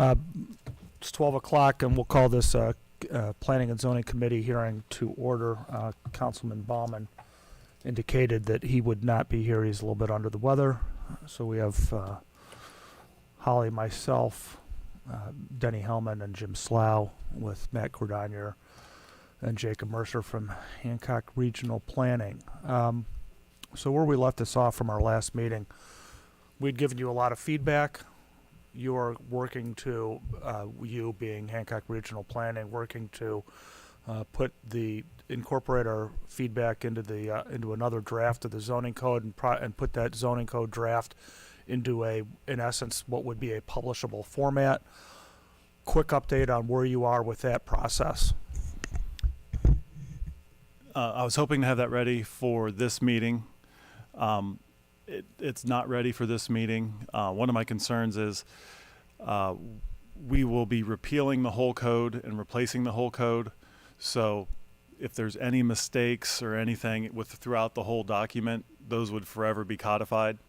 It's 12 o'clock, and we'll call this Planning and Zoning Committee hearing to order. Councilman Bauman indicated that he would not be here. He's a little bit under the weather. So we have Holly, myself, Denny Hellman, and Jim Slough, with Matt Cordonier and Jacob Mercer from Hancock Regional Planning. So where we left this off from our last meeting, we'd given you a lot of feedback. You are working to, you being Hancock Regional Planning, working to incorporate our feedback into into another draft of the zoning code and put that zoning code draft into in essence, what would be a publishable format. Quick update on where you are with that process. I was hoping to have that ready for this meeting. It's not ready for this meeting. One of my concerns is we will be repealing the whole code and replacing the whole code. So if there's any mistakes or anything throughout the whole document, those would forever be codified.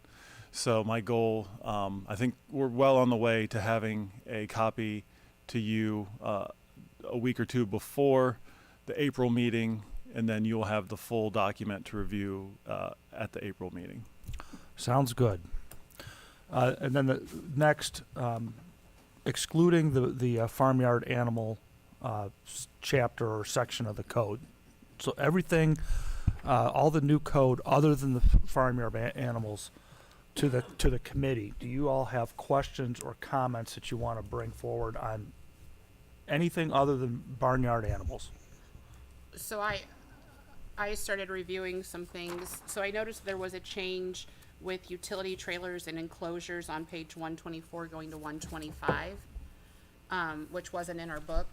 So my goal, I think we're well on the way to having a copy to you a week or two before the April meeting, and then you'll have the full document to review at the April meeting. Sounds good. And then the next, excluding the farmyard animal chapter or section of the code. So everything, all the new code other than the farmyard animals to the committee. Do you all have questions or comments that you want to bring forward on anything other than barnyard animals? So I started reviewing some things. So I noticed there was a change with utility trailers and enclosures on page 124 going to 125, which wasn't in our book.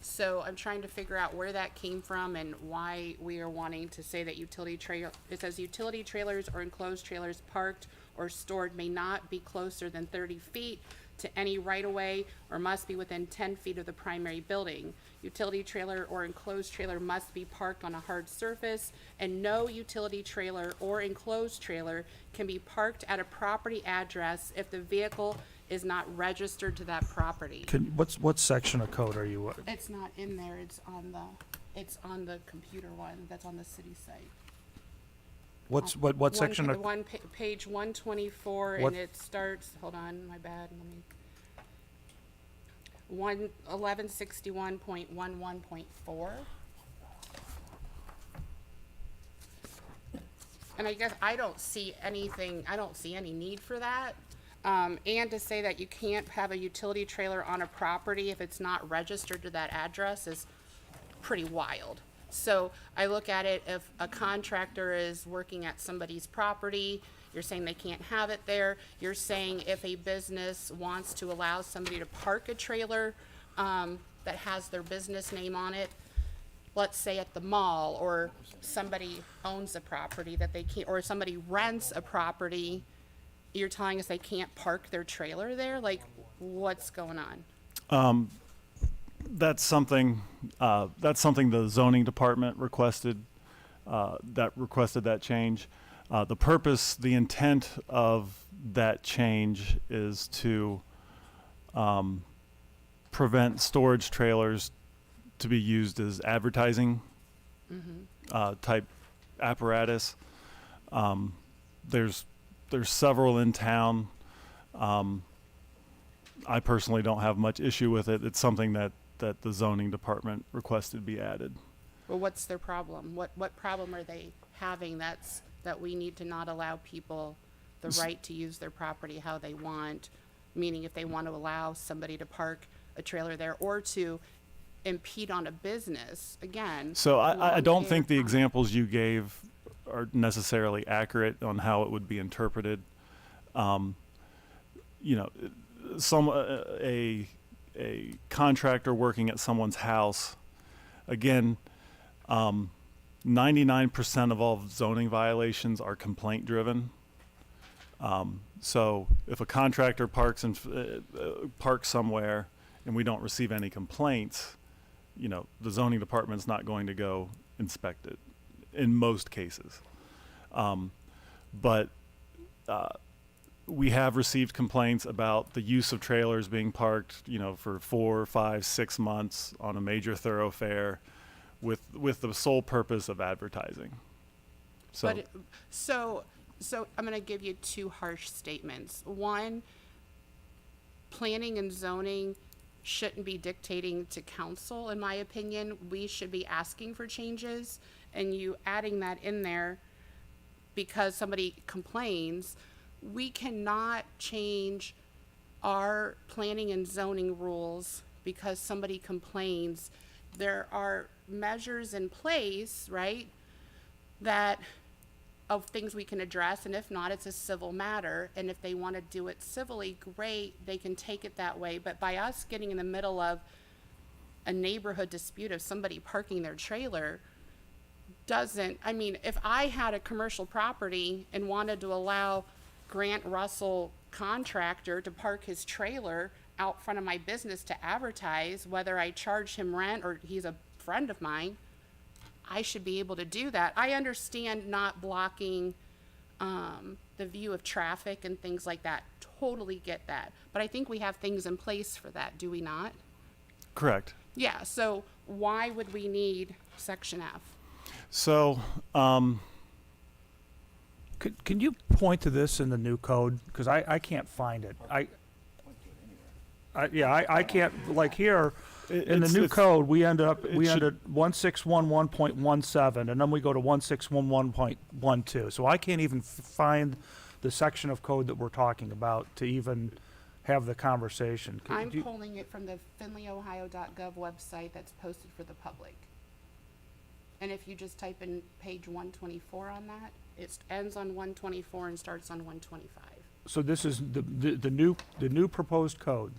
So I'm trying to figure out where that came from and why we are wanting to say that it says utility trailers or enclosed trailers parked or stored may not be closer than 30 feet to any right-of-way or must be within 10 feet of the primary building. Utility trailer or enclosed trailer must be parked on a hard surface, and no utility trailer or enclosed trailer can be parked at a property address if the vehicle is not registered to that property. What section of code are you? It's not in there. It's on the computer one that's on the city site. What section of? Page 124, What? and it starts. Hold on, my bad. Let me. 1161.11.4. And I guess I don't see anything. I don't see any need for that. And to say that you can't have a utility trailer on a property if it's not registered to that address is pretty wild. So I look at it, if a contractor is working at somebody's property, you're saying they can't have it there. You're saying if a business wants to allow somebody to park a trailer that has their business name on it, let's say at the mall, or somebody owns a property that they can't, or somebody rents a property, you're telling us they can't park their trailer there? Like, what's going on? That's something the zoning department requested that change. The intent of that change is to prevent storage trailers to be used as advertising type apparatus. There's several in town. I personally don't have much issue with it. It's something that the zoning department requested be added. Well, what's their problem? What problem are they having that we need to not allow people the right to use their property how they want? Meaning if they want to allow somebody to park a trailer there or to impede on a business, again. So I don't think the examples you gave are necessarily accurate on how it would be interpreted. A contractor working at someone's house, again, 99% of all zoning violations are complaint driven. So if a contractor parks somewhere and we don't receive any complaints, the zoning department's not going to go inspect it in most cases. But we have received complaints about the use of trailers being parked, for 4, 5, 6 months on a major thoroughfare with the sole purpose of advertising. So, But, so I'm gonna give you two harsh statements. One, planning and zoning shouldn't be dictating to council, in my opinion. We should be asking for changes, and you adding that in there because somebody complains. We cannot change our planning and zoning rules because somebody complains. There are measures in place, right, that of things we can address, and if not, it's a civil matter. And if they want to do it civilly, great, they can take it that way. But by us getting in the middle of a neighborhood dispute of somebody parking their trailer if I had a commercial property and wanted to allow Grant Russell contractor to park his trailer out front of my business to advertise, whether I charge him rent or he's a friend of mine, I should be able to do that. I understand not blocking the view of traffic and things like that. Totally get that. But I think we have things in place for that, do we not? correct. Yeah, so why would we need section F? So, Can you point to this in the new code? Because I can't find it. I can't, like here, in the new code, we end at 1611.17, and then we go to 1611.12. So I can't even find the section of code that we're talking about to even have the conversation. I'm pulling it from the findlayohio.gov website that's posted for the public. And if you just type in page 124 on that, it ends on 124 and starts on 125. So this is the new proposed code.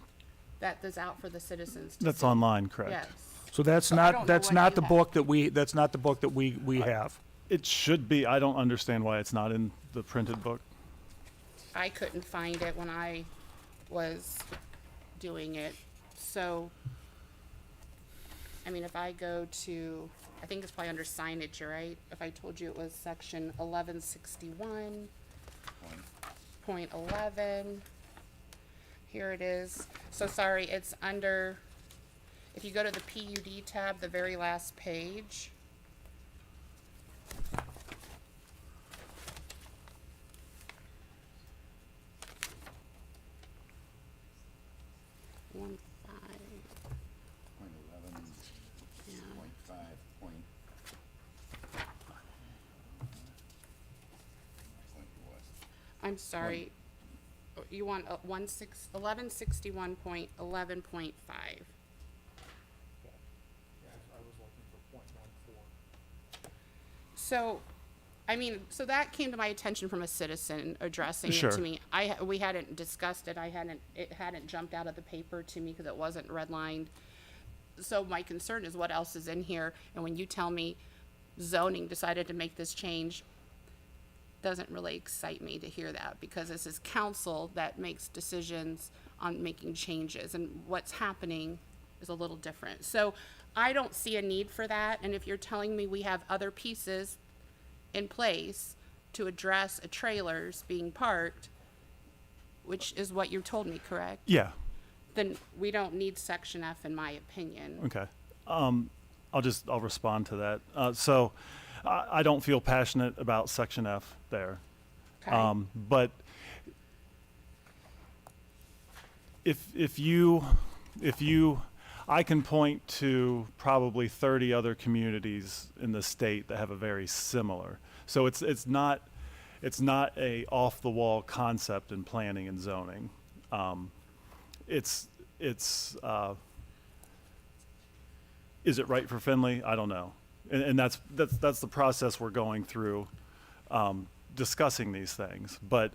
That is out for the citizens to that's see. online, correct? Yes. So that's So I don't know not what the you book that we have. It should be. I don't understand why it's not in the printed book. I couldn't find it when I was doing it. So, if I go to, I think it's probably under signage, right? If I told you it was section 1161.11, here it is. So sorry, it's under, if you go to the PUD tab, the very last page. One five, Point 11, yeah. point 5, point what? I'm sorry. You want 1161.11.5. So, so that came to my attention from a citizen addressing Sure. it to me. We hadn't discussed it. It hadn't jumped out of the paper to me because it wasn't redlined. So my concern is what else is in here. And when you tell me zoning decided to make this change, doesn't really excite me to hear that, because this is council that makes decisions on making changes, and what's happening is a little different. So I don't see a need for that, and if you're telling me we have other pieces in place to address trailers being parked, which is what you told me, correct? Yeah. Then we don't need section F, in my opinion. Okay. I'll respond to that. So I don't feel passionate about section F there. Okay? But if you, I can point to probably 30 other communities in the state that have a very similar. So it's not a off the wall concept in planning and zoning. Is it right for Findlay? I don't know. And that's the process we're going through, discussing these things. But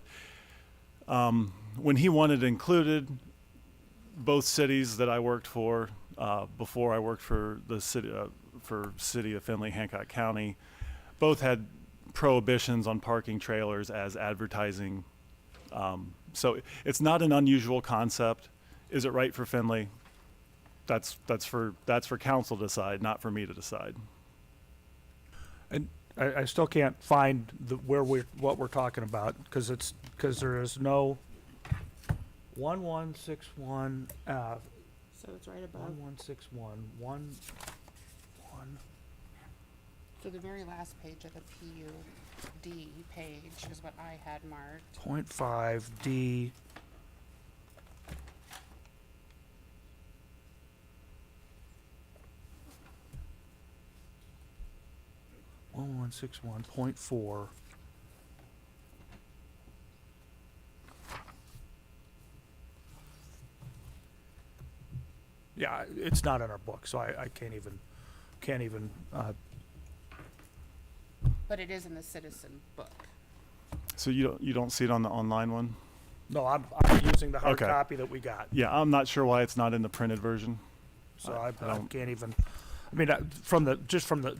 when he wanted it included, both cities that I worked for before I worked for the city of Findlay, Hancock County, both had prohibitions on parking trailers as advertising. So it's not an unusual concept. Is it right for Findlay? That's for council to decide, not for me to decide. And I still can't find what we're talking about, because there is no 1161, So it's right above. 1161, 1, So the very last page of the PUD page is what I had marked. 1.5D. One 161.4. Yeah, it's not in our book, so I can't even, But it is in the citizen book. So you don't see it on the online one? no, I'm using the hard Okay. copy that we got. Yeah, I'm not sure why it's not in the printed version. So I I don't- can't even, I mean, from the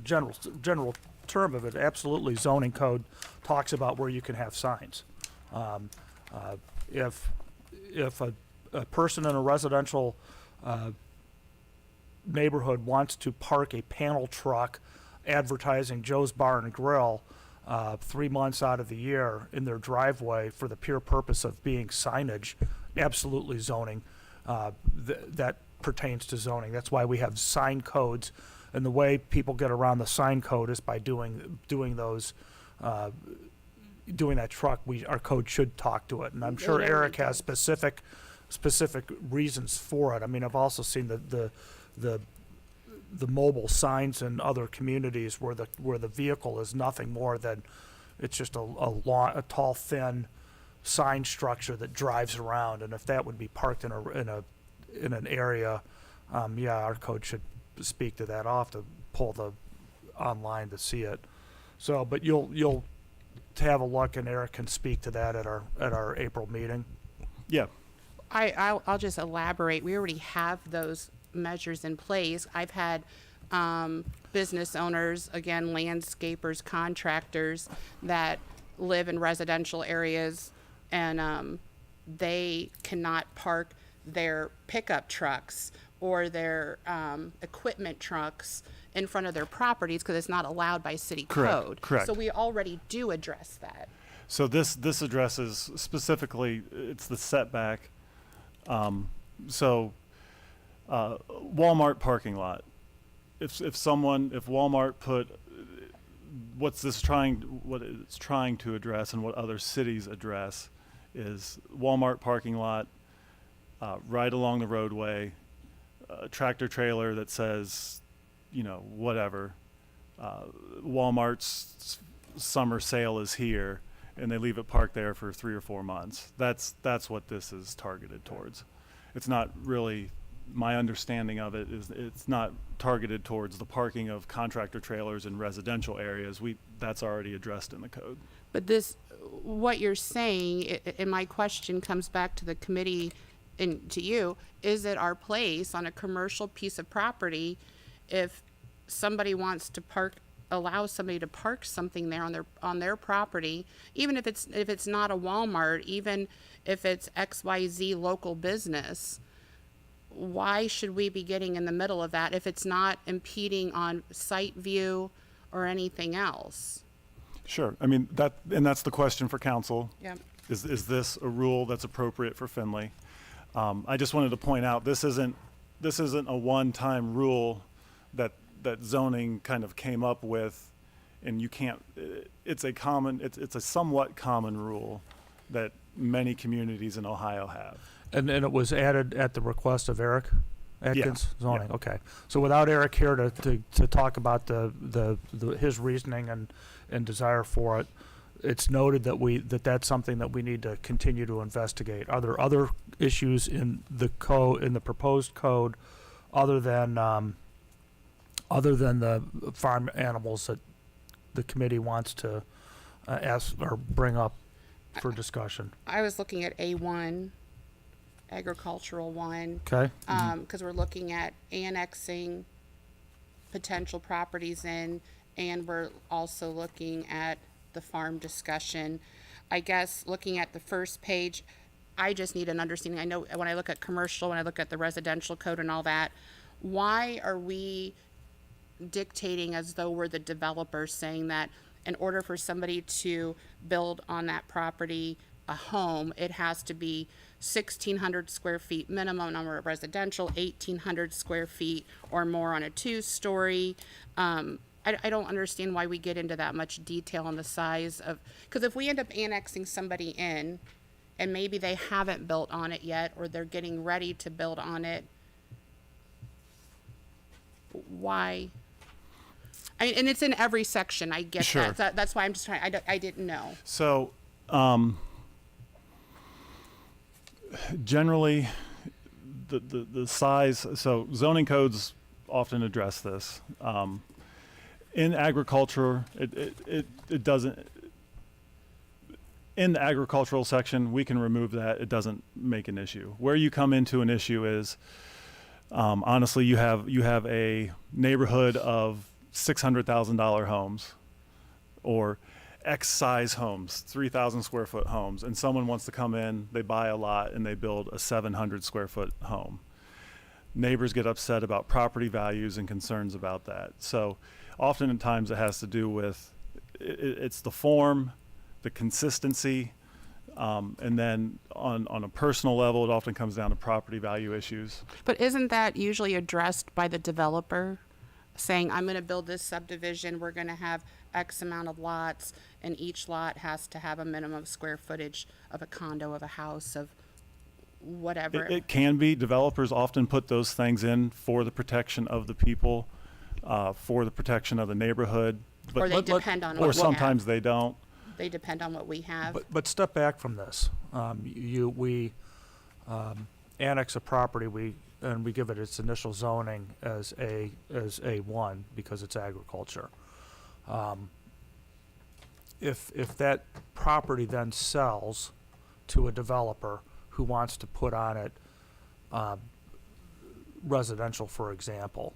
general term of it, absolutely zoning code talks about where you can have signs. If a person in a residential, neighborhood wants to park a panel truck advertising Joe's Bar and Grill, 3 months out of the year in their driveway for the pure purpose of being signage, absolutely zoning. That pertains to zoning. That's why we have sign codes, and the way people get around the sign code is by doing those, doing that truck. Our code should talk to it, and I'm They sure already Eric has do. specific reasons for it. I mean, I've also seen the mobile signs in other communities where the vehicle is nothing more than, it's just a tall, thin sign structure that drives around, and if that would be parked in an area, yeah, our code should speak to that. I'll have to pull the online to see it. So, but you'll have a look, and Eric can speak to that at our April meeting. Yeah, I'll just elaborate. We already have those measures in place. I've had business owners, again, landscapers, contractors that live in residential areas, and they cannot park their pickup trucks or their equipment trucks in front of their properties because it's not allowed by city Correct, code. correct. So we already do address that. so this addresses specifically, it's the setback. So Walmart parking lot. If Walmart put, what it's trying to address and what other cities address is Walmart parking lot, right along the roadway, a tractor trailer that says, whatever, Walmart's summer sale is here, and they leave it parked there for 3 or 4 months. That's what this is targeted towards. It's not really, my understanding of it is it's not targeted towards the parking of contractor trailers in residential areas. That's already addressed in the code. But what you're saying, and my question comes back to the committee and to you, is it our place on a commercial piece of property, if somebody wants to allow somebody to park something there on their property, even if it's not a Walmart, even if it's XYZ local business, why should we be getting in the middle of that if it's not impeding on site view or anything else? Sure. I mean, that's the question for council. Yep. Is this a rule that's appropriate for Findlay? I just wanted to point out, this isn't a one-time rule that zoning kind of came up with, and you can't, it's a somewhat common rule that many communities in Ohio have. And it was added at the request of Eric Atkins, Yeah, zoning, yeah. okay. So without Eric here to talk about his reasoning and desire for it, it's noted that that's something that we need to continue to investigate. Are there other issues in the proposed code other than the farm animals that the committee wants to ask or bring up for discussion? I was looking at A1, agricultural 1, Okay? because we're looking at annexing potential properties in, and we're also looking at the farm discussion. I guess looking at the first page, I just need an understanding. I know when I look at commercial, when I look at the residential code and all that, why are we dictating as though we're the developer, saying that in order for somebody to build on that property a home, it has to be 1,600 square feet minimum number of residential, 1,800 square feet or more on a 2-story. I don't understand why we get into that much detail on the size of, because if we end up annexing somebody in and maybe they haven't built on it yet, or they're getting ready to build on it, why? I mean, and it's in every section, I get Sure. that. That's why I'm just trying, I didn't know. So, generally, the size, so zoning codes often address this. In agriculture, it doesn't, in the agricultural section, we can remove that. It doesn't make an issue. Where you come into an issue is, honestly, you have a neighborhood of $600,000 homes or X size homes, 3,000 square foot homes, and someone wants to come in, they buy a lot and they build a 700 square foot home. Neighbors get upset about property values and concerns about that. So oftentimes it has to do with, it's the form, the consistency, and then on a personal level, it often comes down to property value issues. But isn't that usually addressed by the developer, saying, I'm gonna build this subdivision, we're gonna have X amount of lots, and each lot has to have a minimum square footage of a condo, of a house, of whatever? It can be. Developers often put those things in for the protection of the people, for the protection of the neighborhood. Or they let- depend on what Or we have. sometimes they don't. They depend on what we have. But step back from this. We annex a property, and we give it its initial zoning as A1 because it's agriculture. If that property then sells to a developer who wants to put on it residential, for example,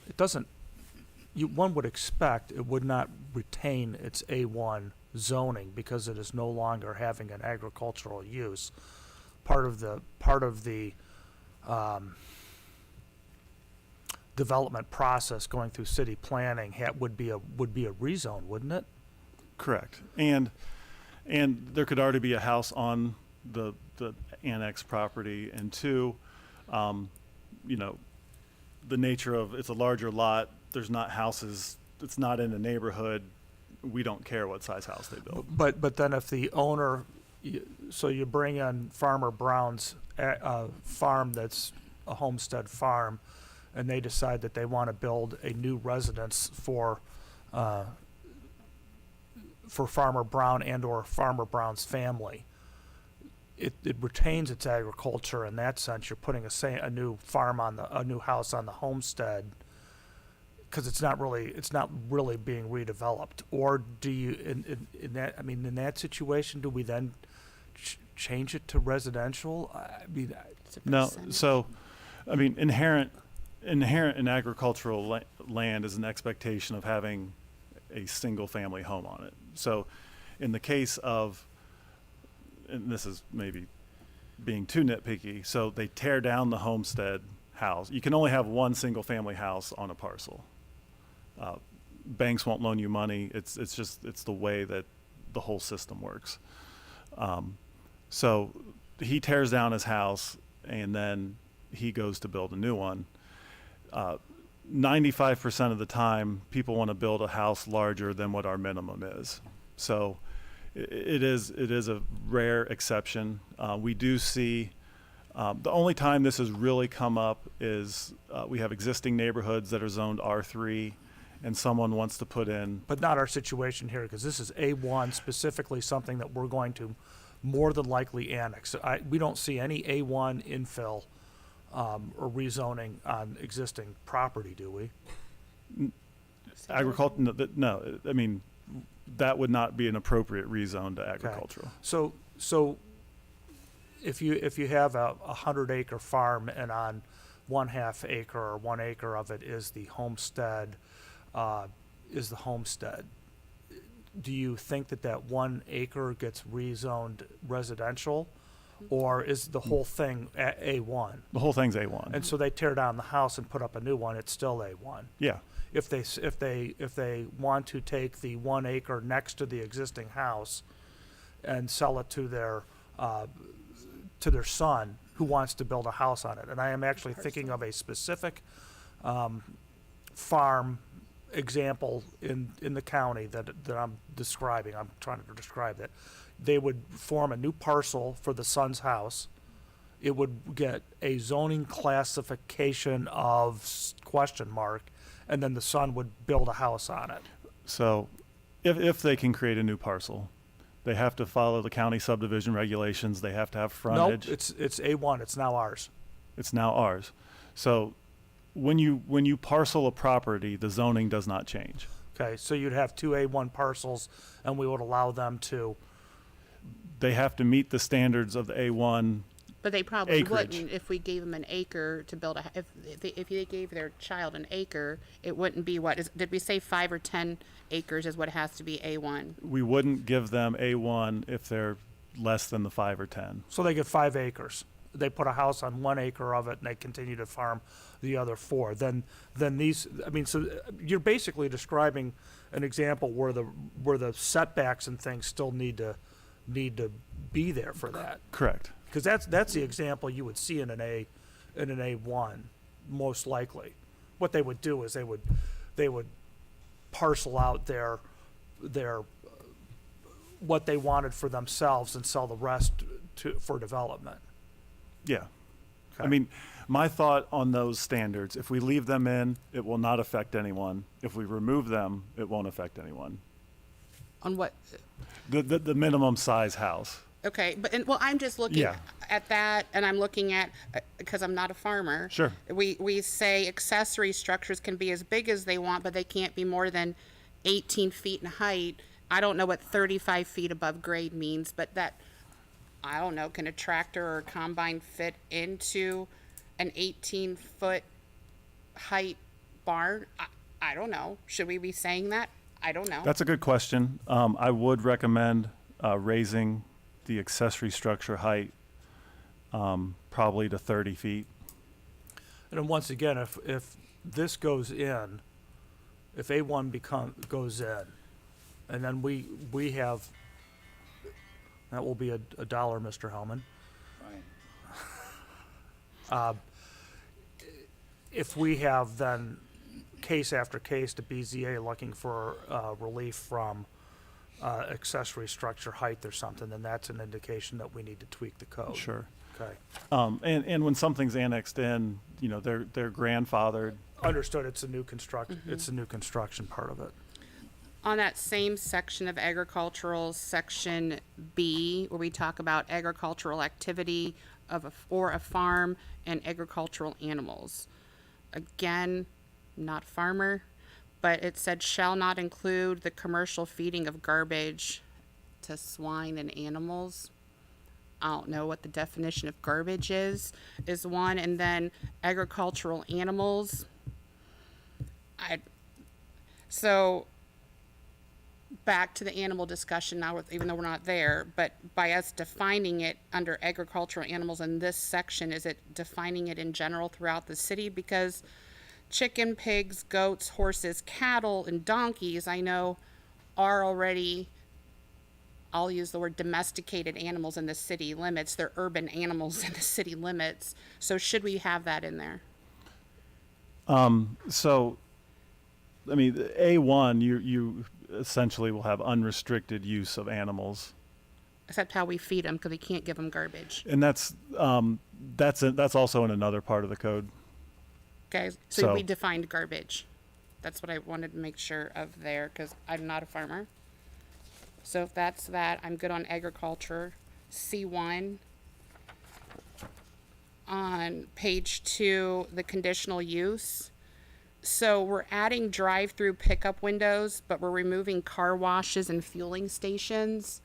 it doesn't, one would expect it would not retain its A1 zoning because it is no longer having an agricultural use. Part of the development process going through city planning would be a rezone, wouldn't it? Correct. And there could already be a house on the annex property. And two, the nature of, it's a larger lot, there's not houses, it's not in the neighborhood, we don't care what size house they build. But then if the owner, so you bring in Farmer Brown's farm that's a homestead farm, and they decide that they want to build a new residence for Farmer Brown and or Farmer Brown's family. It retains its agriculture in that sense. You're putting a new farm on a new house on the homestead because it's not really being redeveloped. Or do you in that situation, do we then change it to residential? I mean, It's a No, percentage. so, I mean, inherent in agricultural land is an expectation of having a single family home on it. So in the case of, and this is maybe being too nitpicky, so they tear down the homestead house. You can only have one single family house on a parcel. Banks won't loan you money. It's the way that the whole system works. So he tears down his house and then he goes to build a new one. 95% of the time, people want to build a house larger than what our minimum is. So it is a rare exception. We do see, the only time this has really come up is we have existing neighborhoods that are zoned R3 and someone wants to put in. but not our situation here because this is A1 specifically something that we're going to more than likely annex. We don't see any A1 infill or rezoning on existing property, do we? Agriculture, no, I mean, that would not be an appropriate rezone to agricultural. So if you have a 100-acre farm and on 1/2 acre or 1 acre of it is the homestead, do you think that 1 acre gets rezoned residential, or is the whole thing A1? The whole thing's A1. And so they tear down the house and put up a new one, it's still A1. Yeah, If they want to take the 1 acre next to the existing house and sell it to their son who wants to build a house on it. And I am actually thinking of a specific farm example in the county that I'm describing. I'm trying to describe that. They would form a new parcel for the son's house. It would get a zoning classification of question mark, and then the son would build a house on it. So if they can create a new parcel, they have to follow the county subdivision regulations. They have to have frontage. Nope, it's A1. It's now ours. It's now ours. So when you parcel a property, the zoning does not change. Okay, so you'd have two A1 parcels, and we would allow them to. They have to meet the standards of the A1. But they probably Acreage. wouldn't if we gave them an acre to build if they gave their child an acre, it wouldn't be did we say 5 or 10 acres is what has to be A1? We wouldn't give them A1 if they're less than the 5 or 10. So they get 5 acres. They put a house on 1 acre of it, and they continue to farm the other 4. Then these, I mean, so you're basically describing an example where the setbacks and things still need to be there for that. Correct. Because that's the example you would see in an A1, most likely. What they would do is they would parcel out their what they wanted for themselves and sell the rest for development. Yeah. I Okay. mean, my thought on those standards, if we leave them in, it will not affect anyone. If we remove them, it won't affect anyone. On what? The minimum size house. Okay, well, I'm just looking Yeah. at that, and I'm looking at because I'm not a farmer. Sure. We say accessory structures can be as big as they want, but they can't be more than 18 feet in height. I don't know what 35 feet above grade means, but that, I don't know, can a tractor or a combine fit into an 18-foot height barn? I don't know. Should we be saying that? I don't know. That's a good question. I would recommend raising the accessory structure height probably to 30 feet. And then once again, if this goes in, if A1 goes in, and then we have, that will be a dollar, Mr. Hellman. Fine. If we have then case after case to BZA looking for relief from accessory structure height or something, then that's an indication that we need to tweak the code. Sure. Okay. And when something's annexed in, they're grandfathered. Understood. It's a new construction. It's a new construction part of it. On that same section of agricultural, section B, where we talk about agricultural activity or a farm and agricultural animals. Again, not farmer, but it said shall not include the commercial feeding of garbage to swine and animals. I don't know what the definition of garbage is one, and then agricultural animals. So back to the animal discussion now, even though we're not there, but by us defining it under agricultural animals in this section, is it defining it in general throughout the city? Because chicken, pigs, goats, horses, cattle, and donkeys, I know, are already, I'll use the word domesticated animals in the city limits. They're urban animals in the city limits. So should we have that in there? So, I mean, A1, you essentially will have unrestricted use of animals. Except how we feed them, because we can't give them garbage. And that's also in another part of the code. Okay, so So- we defined garbage. That's what I wanted to make sure of there, because I'm not a farmer. So if that's that, I'm good on agriculture. C1. On page 2, the conditional use. So we're adding drive-through pickup windows, but we're removing car washes and fueling stations.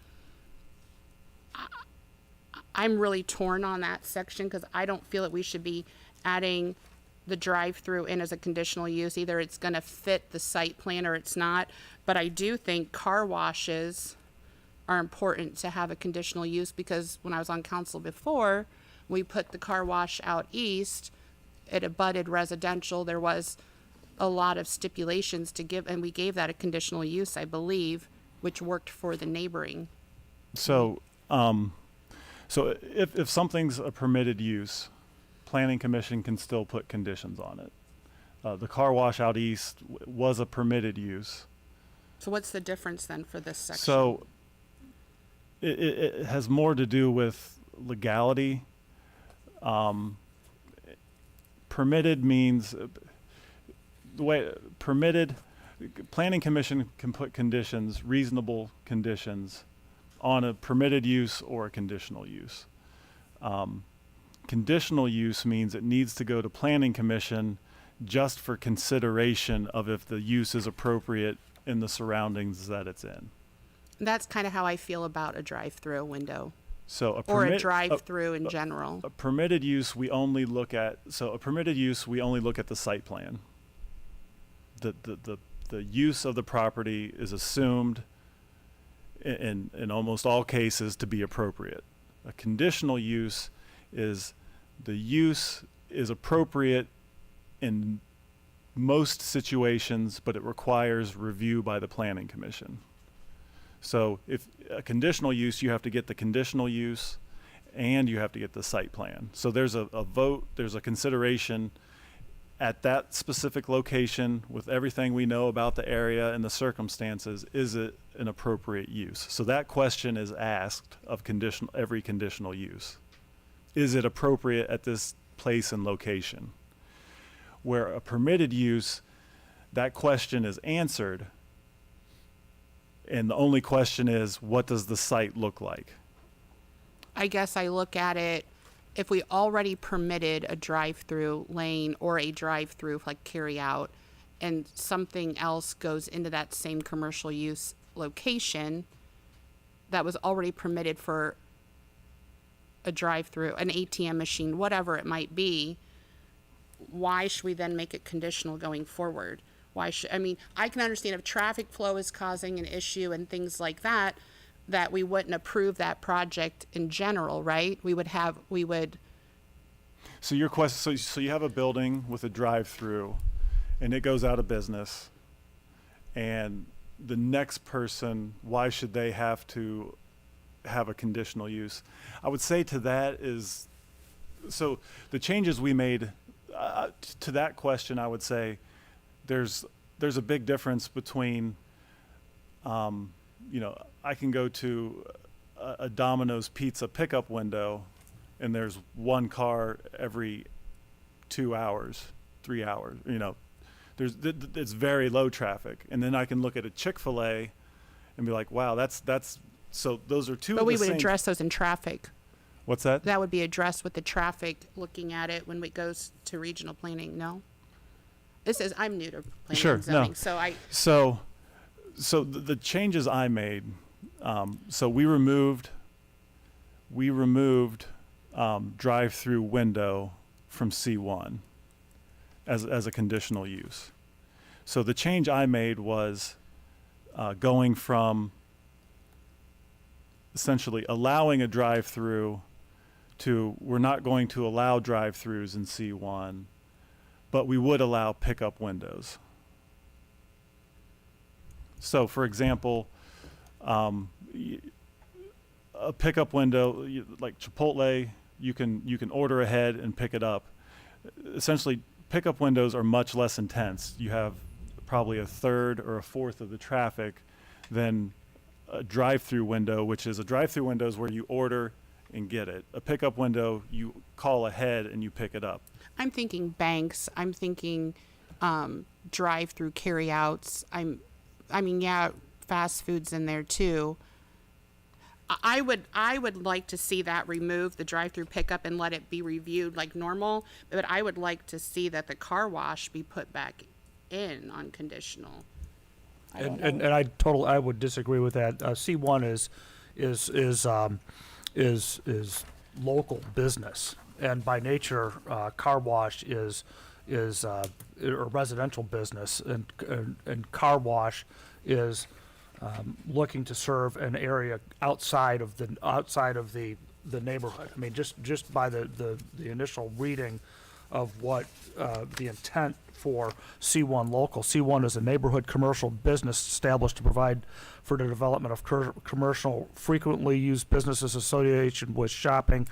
I'm really torn on that section because I don't feel that we should be adding the drive-through in as a conditional use. Either it's going to fit the site plan or it's not. But I do think car washes are important to have a conditional use, because when I was on council before, we put the car wash out east. It abutted residential. There was a lot of stipulations to give, and we gave that a conditional use, I believe, which worked for the neighboring So, so if something's a permitted use, Planning Commission can still put conditions on it. The car wash out east was a permitted use. So what's the difference then for this section? So it has more to do with legality. Permitted means the way permitted, Planning Commission can put conditions, reasonable conditions, on a permitted use or a conditional use. Conditional use means it needs to go to Planning Commission just for consideration of if the use is appropriate in the surroundings that it's in. That's kind of how I feel about a drive-through window So a or a permit, drive-through in general. a permitted use we only look at. So a permitted use we only look at the site plan. The use of the property is assumed in almost all cases to be appropriate. A conditional use is the use is appropriate in most situations, but it requires review by the Planning Commission. So if a conditional use, you have to get the conditional use and you have to get the site plan. So there's a vote, there's a consideration at that specific location with everything we know about the area and the circumstances, is it an appropriate use? So that question is asked of every conditional use. Is it appropriate at this place and location? Where a permitted use, that question is answered, and the only question is, what does the site look like? I guess I look at it, if we already permitted a drive-through lane or a drive-through like carry out, and something else goes into that same commercial use location that was already permitted for a drive-through, an ATM machine, whatever it might be, why should we then make it conditional going forward? I mean, I can understand if traffic flow is causing an issue and things like that, that we wouldn't approve that project in general, right? We would. So your question, so you have a building with a drive-through and it goes out of business, and the next person, why should they have to have a conditional use? I would say to that is, so the changes we made to that question, I would say there's a big difference between, I can go to a Domino's pizza pickup window and there's one car every 2 hours, 3 hours, it's very low traffic. And then I can look at a Chick-fil-A and be like, wow, that's, so those are two of the But we would same. address those in traffic. What's that? That would be addressed with the traffic, looking at it when it goes to regional planning, no? I'm new to planning Sure, and zoning, no. so So the changes I made, so we removed drive-through window from C1 as a conditional use. So the change I made was going from essentially allowing a drive-through to, we're not going to allow drive-throughs in C1, but we would allow pickup windows. So, for example, a pickup window, like Chipotle, you can order ahead and pick it up. Essentially, pickup windows are much less intense. You have probably a third or a fourth of the traffic than a drive-through window, which is a drive-through window is where you order and get it. A pickup window, you call ahead and you pick it up. I'm thinking banks, I'm thinking drive-through carryouts, fast food's in there too. I would like to see that removed, the drive-through pickup, and let it be reviewed like normal, but I would like to see that the car wash be put back in on conditional. And I would disagree with that. C1 is local business, and by nature, car wash is a residential business, and car wash is looking to serve an area outside of the neighborhood. I mean, just by the initial reading of what the intent for C1 local. C1 is a neighborhood commercial business established to provide for the development of commercial frequently used businesses association with shopping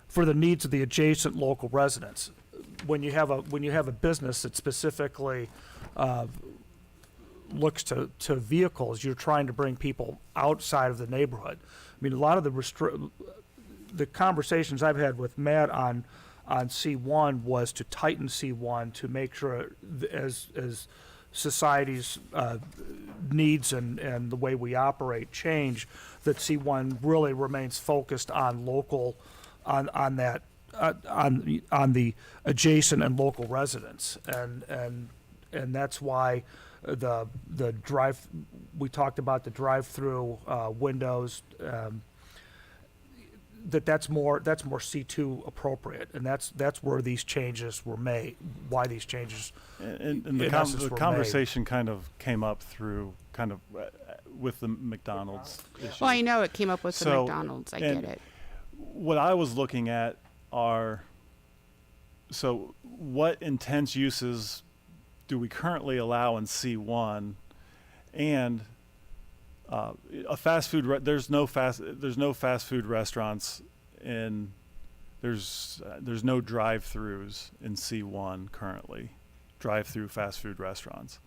for the needs of the adjacent local residents. When you have a business that specifically looks to vehicles, you're trying to bring people outside of the neighborhood. I mean, a lot of the conversations I've had with Matt on C1 was to tighten C1 to make sure as society's needs and the way we operate change, that C1 really remains focused on local, on that, on the adjacent and local residents, and that's why the drive, we talked about the drive-through windows, that's more C2 appropriate, and that's where these changes were made, why these changes And in the, essence the were conversation kind of came up through kind of with the McDonald's issue. Well, I know it came up with the So, McDonald's. I and get it. What I was looking at are, so what intense uses do we currently allow in C1, and a fast food there's no fast food restaurants in there's no drive-throughs in C1 currently, drive-through fast food restaurants.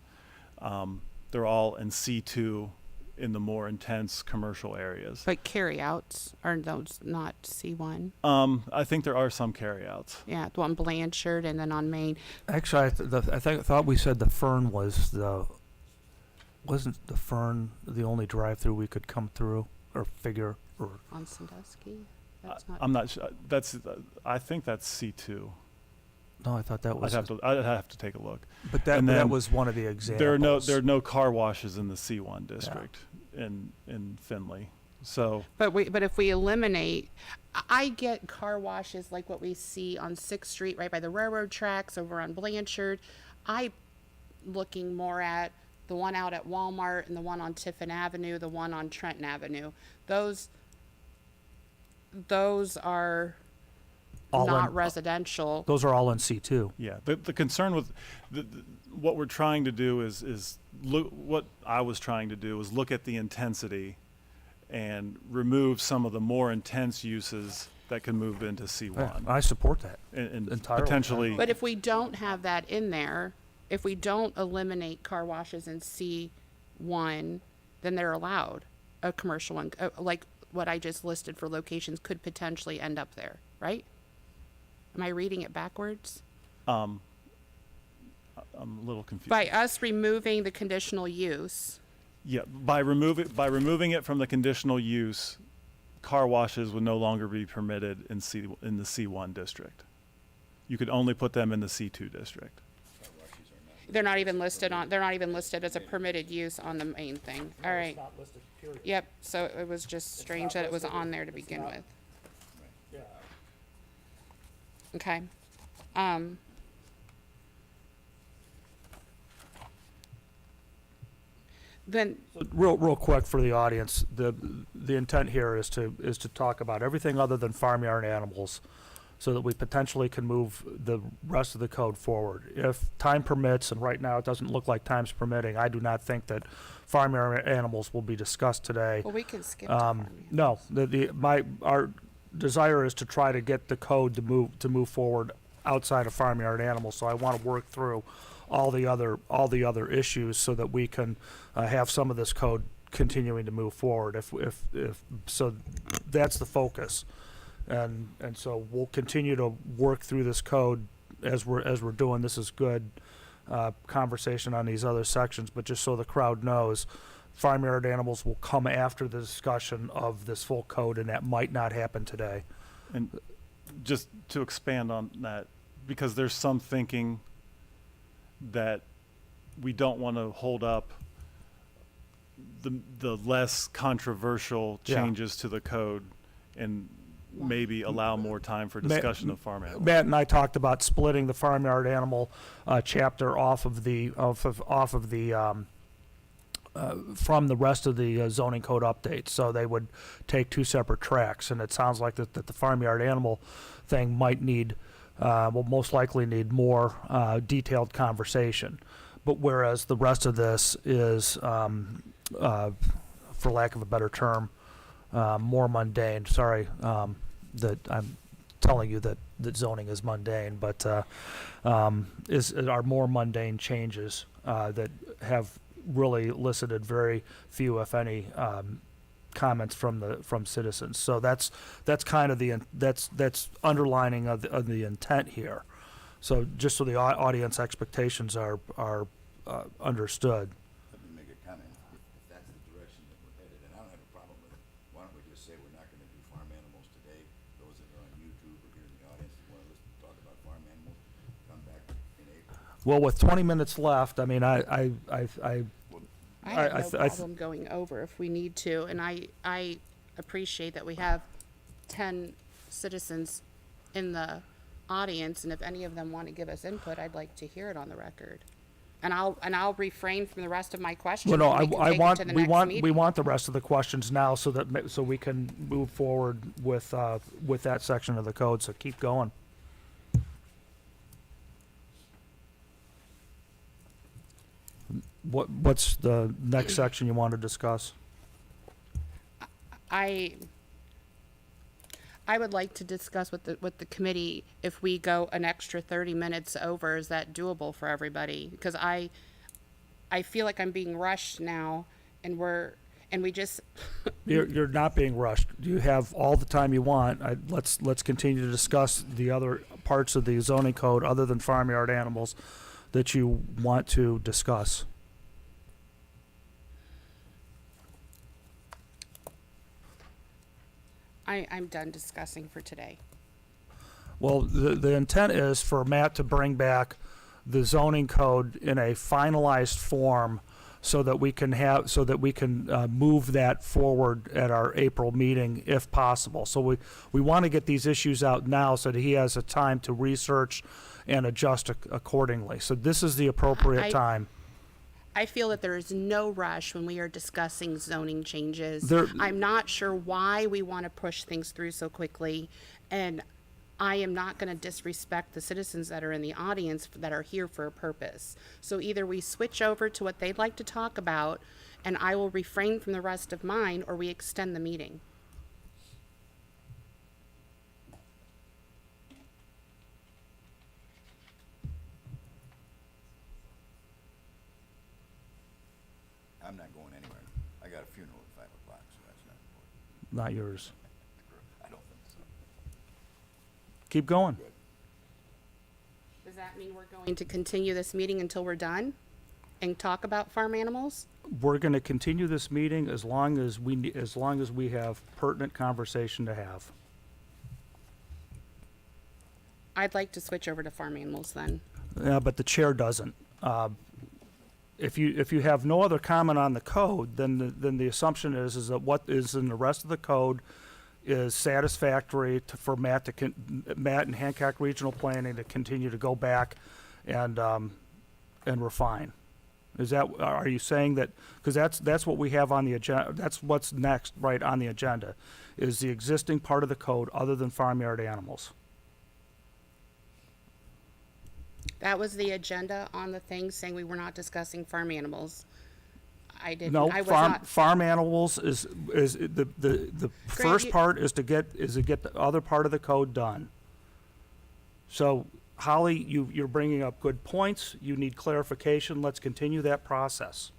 They're all in C2 in the more intense commercial areas. But carryouts, are those not C1? I think there are some carryouts. Yeah, the one Blanchard and then on Main. Actually, I thought we said the Fern wasn't the Fern the only drive-through we could come through or figure or? On Sandusky? That's not. I'm not sure. I think that's C2. No, I thought that was. I'd have to take a look. But that and that then was one of the examples. There are no car washes in the C1 district in Findlay. So But if we eliminate, I get car washes like what we see on 6th Street, right by the railroad tracks, over on Blanchard. I looking more at the one out at Walmart and the one on Tiffin Avenue, the one on Trenton Avenue. Those are All not in- residential. Those are all in C2. yeah, the concern with what we're trying to do is look. What I was trying to do was look at the intensity and remove some of the more intense uses that can move into C1 Yeah, I support that. and entirely. potentially. But if we don't have that in there, if we don't eliminate car washes in C1, then they're allowed. A commercial one, like what I just listed for locations, could potentially end up there, right? Am I reading it backwards? I'm a little confused. By us removing the conditional use, Yeah, by removing it from the conditional use, car washes would no longer be permitted in the C1 district. You could only put them in the C2 district. they're not even listed as a permitted use on the main thing. All right. Not listed, period. Yep, so it was just strange that it was on there to begin with. Yeah. Okay. Then, Real quick for the audience, the intent here is to talk about everything other than farmyard animals, so that we potentially can move the rest of the code forward. If time permits, and right now it doesn't look like time's permitting, I do not think that farmyard animals will be discussed today. well, we can skip to farming. No, our desire is to try to get the code to move forward outside of farmyard animals. So I want to work through all the other issues so that we can have some of this code continuing to move forward. If so, that's the focus, and so we'll continue to work through this code as we're doing. This is good conversation on these other sections, but just so the crowd knows, farmyard animals will come after the discussion of this full code, and that might not happen today. And just to expand on that, because there's some thinking that we don't want to hold up the less controversial Yeah. changes to the code and maybe allow more time for discussion of farm animals. Matt and I talked about splitting the farmyard animal chapter off of the from the rest of the zoning code updates, so they would take two separate tracks. And it sounds like that the farmyard animal thing might need will most likely need more detailed conversation. But whereas the rest of this is, for lack of a better term, more mundane. Sorry that I'm telling you that zoning is mundane, but are more mundane changes that have really elicited very few, if any, comments from citizens. So that's kind of that's underlining of the intent here. So just so the audience expectations are understood. Let me make a comment, if that's the direction that we're headed, and I don't have a problem with it, why don't we just say we're not gonna do farm animals today? Those that are on YouTube or here in the audience that wanna listen, talk about farm animals, come back in April. Well, with 20 minutes left, I mean, I I have no I problem going over if we need to, and I appreciate that we have 10 citizens in the audience, and if any of them want to give us input, I'd like to hear it on the record. And I'll refrain from the rest of my questions. Well, no, and we can take it to the we next want meeting. the rest of the questions now so that we can move forward with that section of the code. So keep going. What's the next section you want to discuss? I would like to discuss with the committee if we go an extra 30 minutes over. Is that doable for everybody? Because I feel like I'm being rushed now, and we just You're not being rushed. You have all the time you want. Let's continue to discuss the other parts of the zoning code other than farmyard animals that you want to discuss. I'm done discussing for today. Well, the intent is for Matt to bring back the zoning code in a finalized form so that we can move that forward at our April meeting if possible. So we want to get these issues out now so that he has a time to research and adjust accordingly. So this is the appropriate time. I feel that there is no rush when we are discussing zoning changes. There- I'm not sure why we want to push things through so quickly, and I am not going to disrespect the citizens that are in the audience that are here for a purpose. So either we switch over to what they'd like to talk about, and I will refrain from the rest of mine, or we extend the meeting. I'm not going anywhere. I got a funeral at 5 o'clock, so that's not important. Not yours. I don't think so. Keep going. Good. Does that mean we're going to continue this meeting until we're done and talk about farm animals? We're going to continue this meeting as long as we have pertinent conversation to have. I'd like to switch over to farm animals then. Yeah, but the chair doesn't. If you have no other comment on the code, then the assumption is that what is in the rest of the code is satisfactory for Matt and Hancock Regional Planning to continue to go back and refine. Are you saying that, because that's what we have on the agenda, that's what's next right on the agenda, is the existing part of the code other than farmyard animals? That was the agenda on the thing saying we were not discussing farm animals. I didn't, No, I was not. farm animals is the first you- part is to get the other part of the code done. So Holly, you're bringing up good points. You need clarification. Let's continue that process.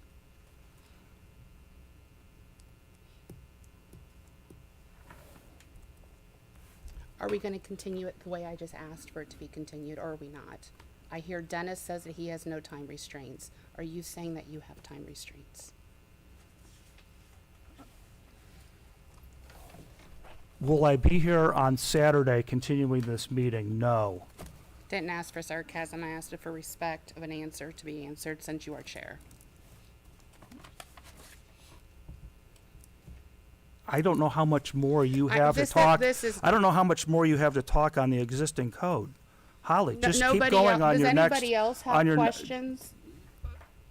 Are we gonna continue it the way I just asked for it to be continued, or are we not? I hear Dennis says that he has no time restraints. Are you saying that you have time restraints? Will I be here on Saturday continuing this meeting? No. Didn't ask for sarcasm, I asked for respect of an answer to be answered since you are chair. I don't know how much more you I- have to this- talk. this is- I don't know how much more you have to talk on the existing code. Holly, No- just keep nobody going el- on your next. Does anybody else on have your ne- questions?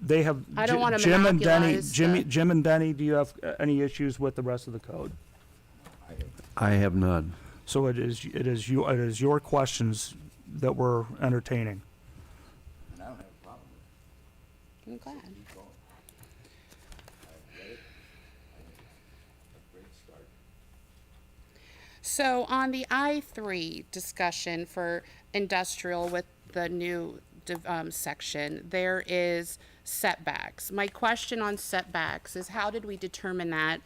They have. I don't wanna Jim and Denny. monopolize the- Jim and Denny. Do you have any issues with the rest of the code? I have I have none. So it is your questions. that we're entertaining. And I don't have a problem with it. I'm glad. Keep going. I've read it. I think it's a great start. So on the I3 discussion for industrial with the new section, there is setbacks. My question on setbacks is how did we determine that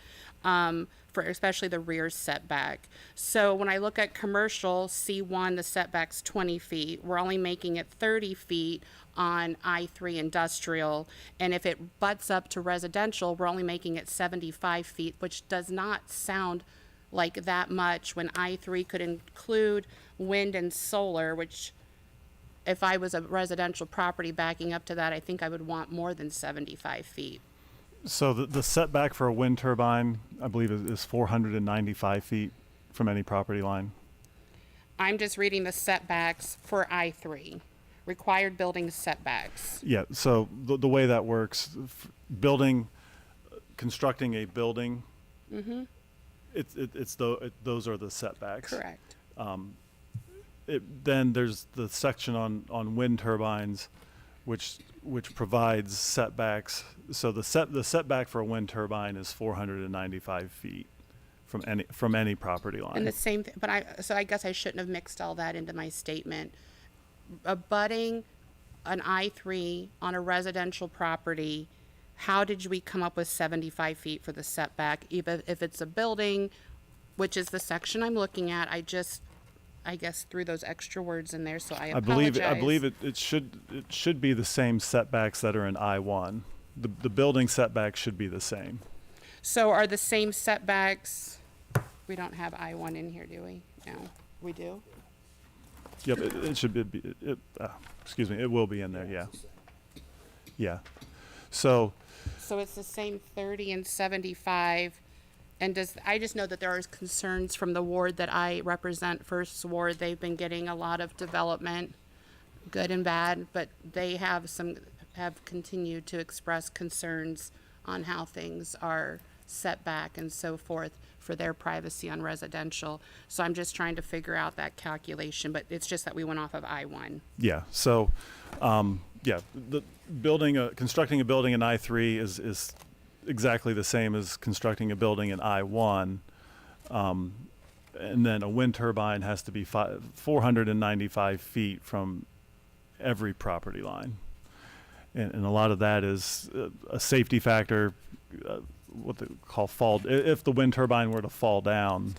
for especially the rear setback? So when I look at commercial, C1, the setback's 20 feet. We're only making it 30 feet on I3 industrial. And if it butts up to residential, we're only making it 75 feet, which does not sound like that much when I3 could include wind and solar, which if I was a residential property backing up to that, I think I would want more than 75 feet. So the setback for a wind turbine, I believe, is 495 feet from any property line. I'm just reading the setbacks for I3, required building setbacks. Yeah, so the way that works, constructing a building, those are the setbacks. Correct. Then there's the section on wind turbines, which provides setbacks. So the setback for a wind turbine is 495 feet from any property line. And the same thing, so I guess I shouldn't have mixed all that into my statement. Abutting an I3 on a residential property, how did we come up with 75 feet for the setback? Even if it's a building, which is the section I'm looking at, I guess threw those extra words in there, so I apologize. I believe it should be the same setbacks that are in I1. The building setbacks should be the same. So are the same setbacks, we don't have I1 in here, do we? No, we do? Yep, it should be. Excuse me, it will be in there. Yeah. Yeah. So it's the same 30 and 75. And I just know that there are concerns from the ward that I represent, First Ward. They've been getting a lot of development, good and bad, but they have continued to express concerns on how things are set back and so forth for their privacy on residential. So I'm just trying to figure out that calculation, but it's just that we went off of I1. yeah. So constructing a building in I3 is exactly the same as constructing a building in I1. And then a wind turbine has to be 495 feet from every property line. And a lot of that is a safety factor, what they call fall. If the wind turbine were to fall down,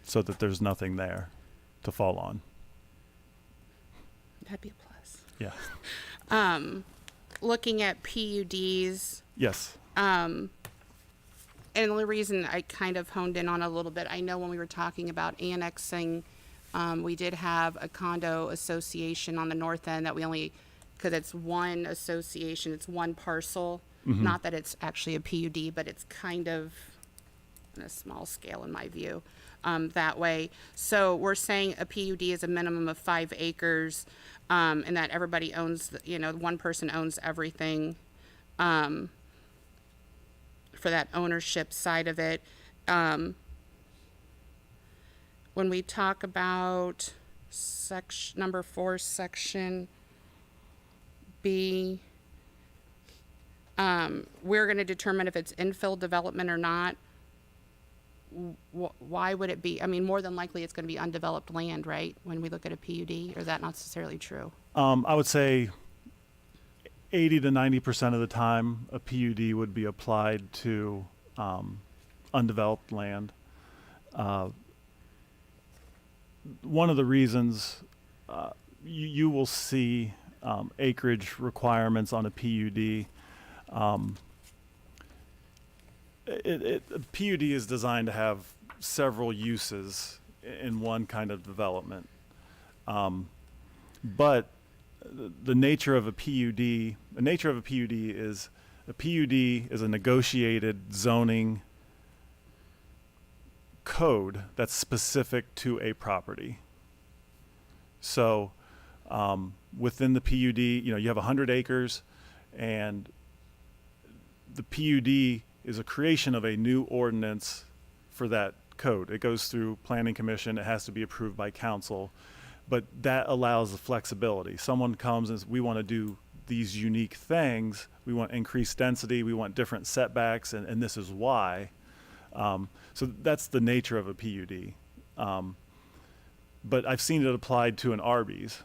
so that there's nothing there to fall on. That'd be a plus. Yeah. Looking at PUDs, Yes. and the only reason I kind of honed in on a little bit, I know when we were talking about annexing, we did have a condo association on the north end that we only, because it's one association, it's one parcel. Not that it's actually a PUD, but it's kind of on a small scale in my view, that way. So we're saying a PUD is a minimum of 5 acres, and that everybody owns, one person owns everything. For that ownership side of it. When we talk about number 4, section B, we're going to determine if it's infill development or not. Why would it be? I mean, more than likely it's going to be undeveloped land, right? When we look at a PUD, or is that not necessarily true? I would say 80 to 90% of the time, a PUD would be applied to undeveloped land. One of the reasons you will see acreage requirements on a PUD. A PUD is designed to have several uses in one kind of development, but the nature of a PUD is a negotiated zoning code that's specific to a property. So within the PUD, you have 100 acres, and the PUD is a creation of a new ordinance for that code. It goes through planning commission. It has to be approved by council. but that allows the flexibility. Someone comes and says, we want to do these unique things. We want increased density. We want different setbacks, and this is why. So that's the nature of a PUD. But I've seen it applied to an Arby's,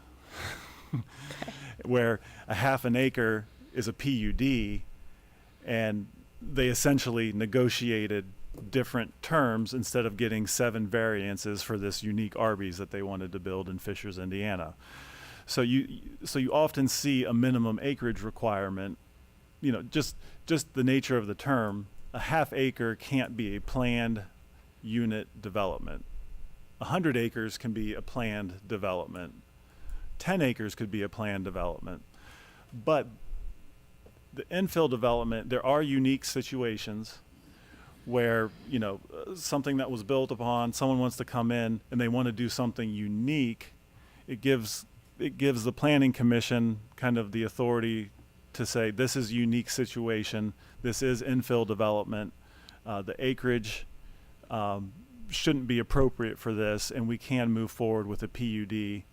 where a half an acre is a PUD, and they essentially negotiated different terms instead of getting 7 variances for this unique Arby's that they wanted to build in Fishers, Indiana. So you often see a minimum acreage requirement. You know, just the nature of the term. A half acre can't be a planned unit development. 100 acres can be a planned development. 10 acres could be a planned development. But the infill development, there are unique situations where, you know, something that was built upon, someone wants to come in and they want to do something unique. It gives the planning commission kind of the authority to say, this is a unique situation, this is infill development, the acreage shouldn't be appropriate for this, and we can move forward with a PUD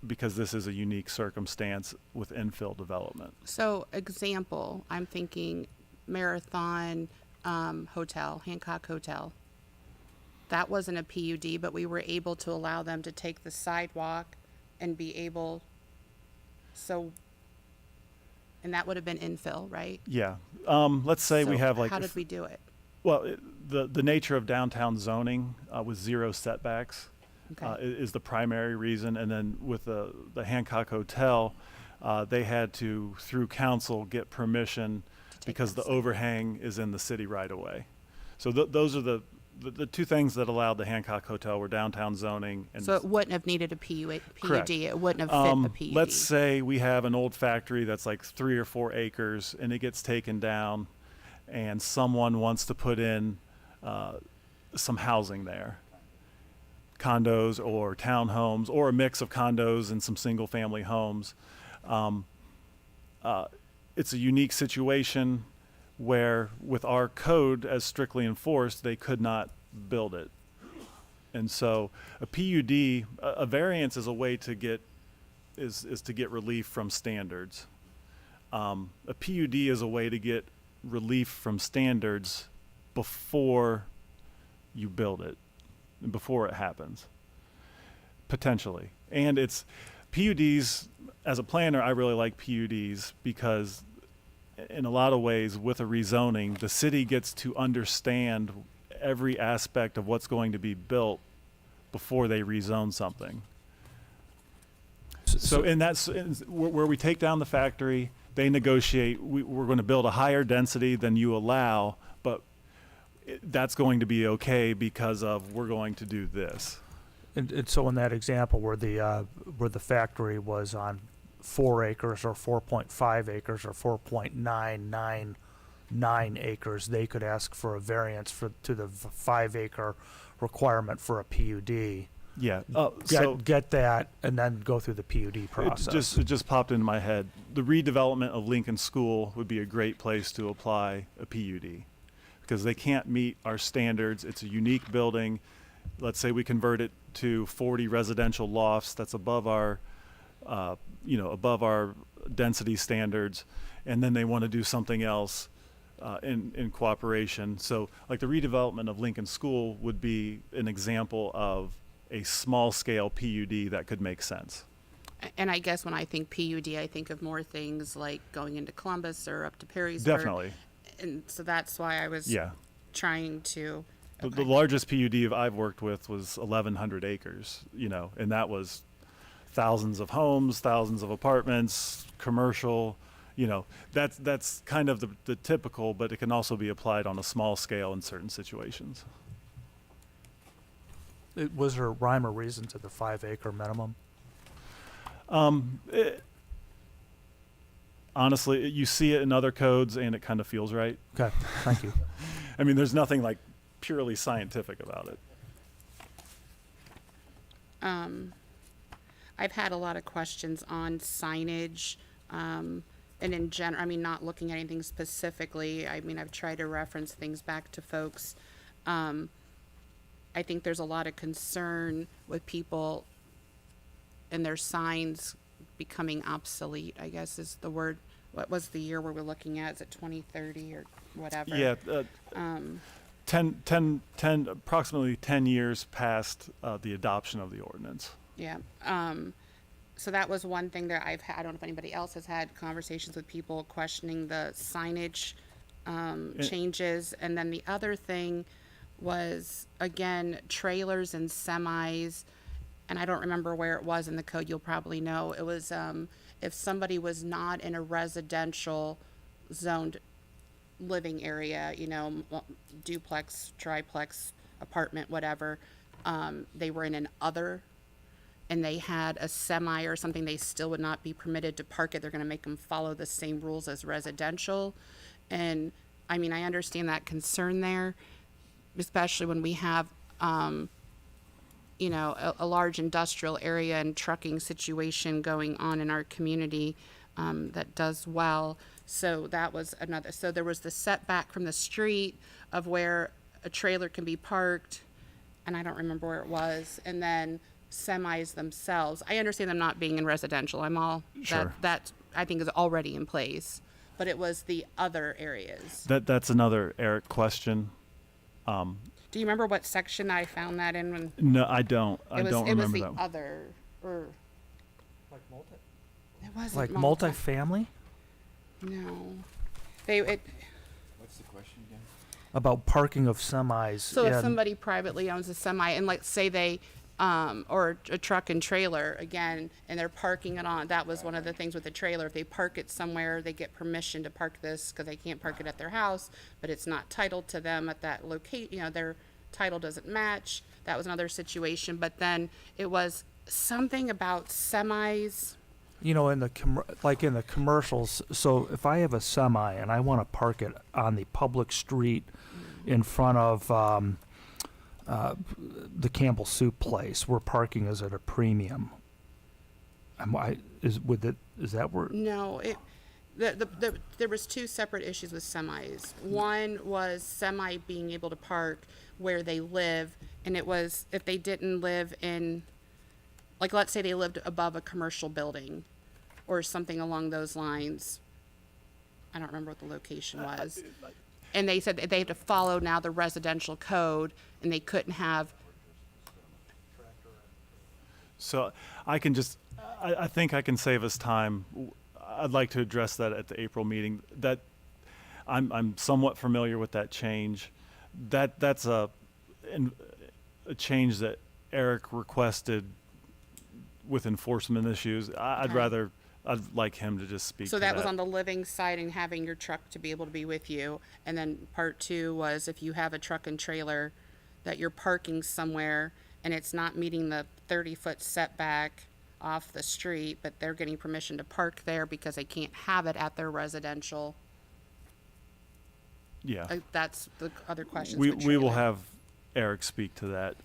because this is a unique circumstance with infill development. So example, I'm thinking Marathon Hotel, Hancock Hotel. That wasn't a PUD, but we were able to allow them to take the sidewalk and be able, and that would have been infill, right? Yeah. Let's say we So have like, how did we do it? well, the nature of downtown zoning with 0 setbacks Okay. is the primary reason. And then with the Hancock Hotel, they had to, through council, get permission because the outside. overhang is in the city right away. So those are the 2 things that allowed the Hancock Hotel were downtown zoning and So it wouldn't have needed a PUD. Correct. It wouldn't have fit a PUD. Let's say we have an old factory that's like 3 or 4 acres and it gets taken down and someone wants to put in some housing there. Condos or townhomes or a mix of condos and some single family homes. It's a unique situation where with our code as strictly enforced, they could not build it. And so a PUD, a variance is a way to get, is to get relief from standards. A PUD is a way to get relief from standards before you build it, before it happens, potentially. And it's PUDs, as a planner, I really like PUDs because in a lot of ways with a rezoning, the city gets to understand every aspect of what's going to be built before they rezone something. So in that, where we take down the factory, they negotiate, we're going to build a higher density than you allow, but that's going to be okay because of we're going to do this. And so in that example where the factory was on 4 acres or 4.5 acres or 4.999 acres, they could ask for a variance to the 5 acre requirement for a PUD. Yeah. Get that and then go through the PUD process. It just popped into my head. The redevelopment of Lincoln School would be a great place to apply a PUD because they can't meet our standards. It's a unique building. Let's say we convert it to 40 residential lofts. That's above our, above our density standards. And then they want to do something else in cooperation. So like the redevelopment of Lincoln School would be an example of a small scale PUD that could make sense. And I guess when I think PUD, I think of more things like going into Columbus or up to Perrysburg. Definitely. And so that's why I was trying to. The largest PUD I've worked with was 1,100 acres, and that was thousands of homes, thousands of apartments, commercial, that's kind of the typical, but it can also be applied on a small scale in certain situations. Was there a rhyme or reason to the 5 acre minimum? Honestly, you see it in other codes and it kind of feels right. Okay, thank you. I mean, there's nothing like purely scientific about it. I've had a lot of questions on signage, and in general, not looking at anything specifically. I've tried to reference things back to folks. I think there's a lot of concern with people and their signs becoming obsolete, I guess is the word. What was the year we were looking at? Is it 2030 or whatever? Yeah, 10 approximately 10 years past the adoption of the ordinance. Yeah. So that was one thing that I've had. I don't know if anybody else has had conversations with people questioning the signage changes. And then the other thing was, again, trailers and semis. And I don't remember where it was in the code. You'll probably know. It was if somebody was not in a residential zoned living area, duplex, triplex, apartment, whatever, they were in an other, and they had a semi or something, they still would not be permitted to park it. They're going to make them follow the same rules as residential. And I mean, I understand that concern there, especially when we have, a large industrial area and trucking situation going on in our community that does well. So that was another. So there was the setback from the street of where a trailer can be parked, and I don't remember where it was. And then semis themselves. I understand them not being in residential. I'm all Sure. that I think is already in place. But it was the other areas. That's another Eric question. Do you remember what section I found that in? When No, I don't. I don't it was remember the that. other, or Like it wasn't Like multi. multifamily? No, What's the question again? About parking of semis. So if in- somebody privately owns a semi, and like say they, or a truck and trailer again, and they're parking it on, that was one of the things with the trailer. If they park it somewhere, they get permission to park this because they can't park it at their house, but it's not titled to them at that location. Their title doesn't match. That was another situation. But then it was something about semis. in the commercials, so if I have a semi and I want to park it on the public street in front of the Campbell Soup place, where parking is at a premium. Is that where? No, there was two separate issues with semis. One was semi being able to park where they live, and it was if they didn't live in, like let's say they lived above a commercial building or something along those lines. I don't remember what the location was. And they said that they had to follow now the residential code, and they couldn't have. So I think I can save us time. I'd like to address that at the April meeting. That I'm somewhat familiar with that change. That's a change that Eric requested with enforcement issues. Okay. I'd like him to just speak So to that was on the living side and having your truck to be able to be with you. And then part two was if you have a truck and trailer that you're parking somewhere and it's not meeting the 30-foot setback off the street, but they're getting permission to park there because they can't have it at their residential. Yeah. That's the other questions. We with will trailer. have Eric speak to that.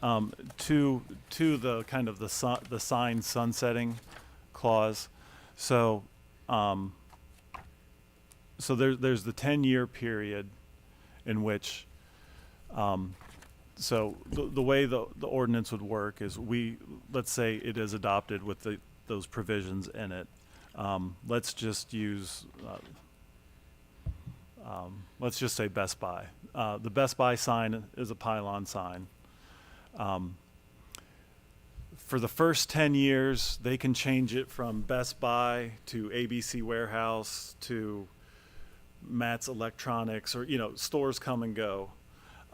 To the kind of the sign sunsetting clause. So there's the 10-year period in which so the way the ordinance would work is let's say it is adopted with those provisions in it. Let's just say Best Buy. The Best Buy sign is a pylon sign. For the first 10 years, they can change it from Best Buy to ABC Warehouse to Matt's Electronics, or stores come and go.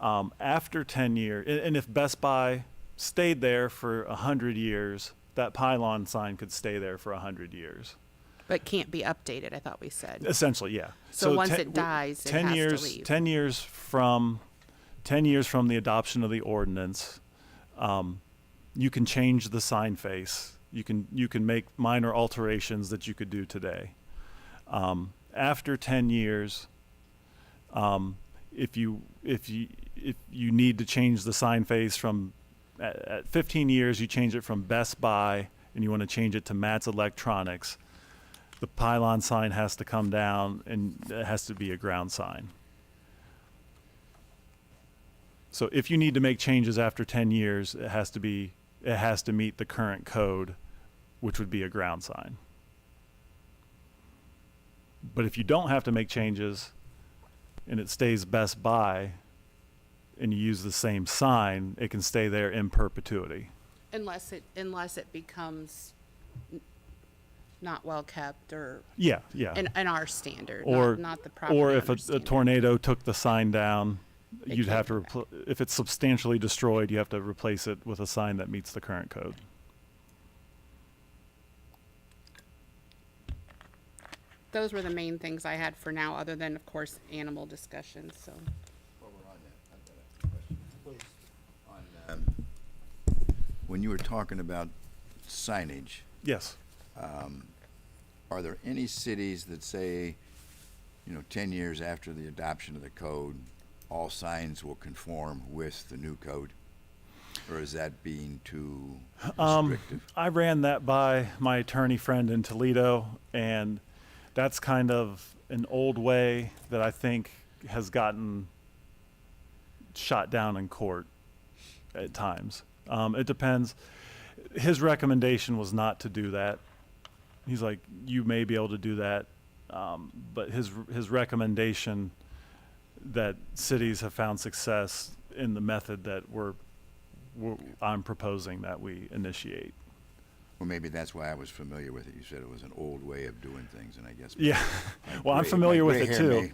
After 10 years, and if Best Buy stayed there for 100 years, that pylon sign could stay there for 100 years. But can't be updated, I thought we said. Essentially, yeah. So once it dies, it 10 has years, to leave. 10 years from the adoption of the ordinance, you can change the sign face. You can make minor alterations that you could do today. After 10 years, if you need to change the sign face from at 15 years, you change it from Best Buy and you want to change it to Matt's Electronics, the pylon sign has to come down and it has to be a ground sign. So if you need to make changes after 10 years, it has to meet the current code which would be a ground sign. But if you don't have to make changes and it stays Best Buy and you use the same sign, it can stay there in perpetuity. Unless it becomes not well kept or Yeah. in our standard, Or not the property or if owner a standard. tornado took the sign down, It you'd can't have to come if it's substantially destroyed, you have to replace it with a sign that meets the current code. Those were the main things I had for now, other than, of course, animal discussion, so. While we're on that, I've got a question. When you were talking about signage, Yes. are there any cities that say, 10 years after the adoption of the code, all signs will conform with the new code? Or is that being too restrictive? I ran that by my attorney friend in Toledo, and that's kind of an old way that I think has gotten shot down in court at times. It depends. His recommendation was not to do that. He's like, you may be able to do that, but his recommendation that cities have found success in the method that I'm proposing that we initiate. Well, maybe that's why I was familiar with it. You said it was an old way of doing things, and I guess. Yeah. my Well, I'm gray- familiar my with gray it hair too.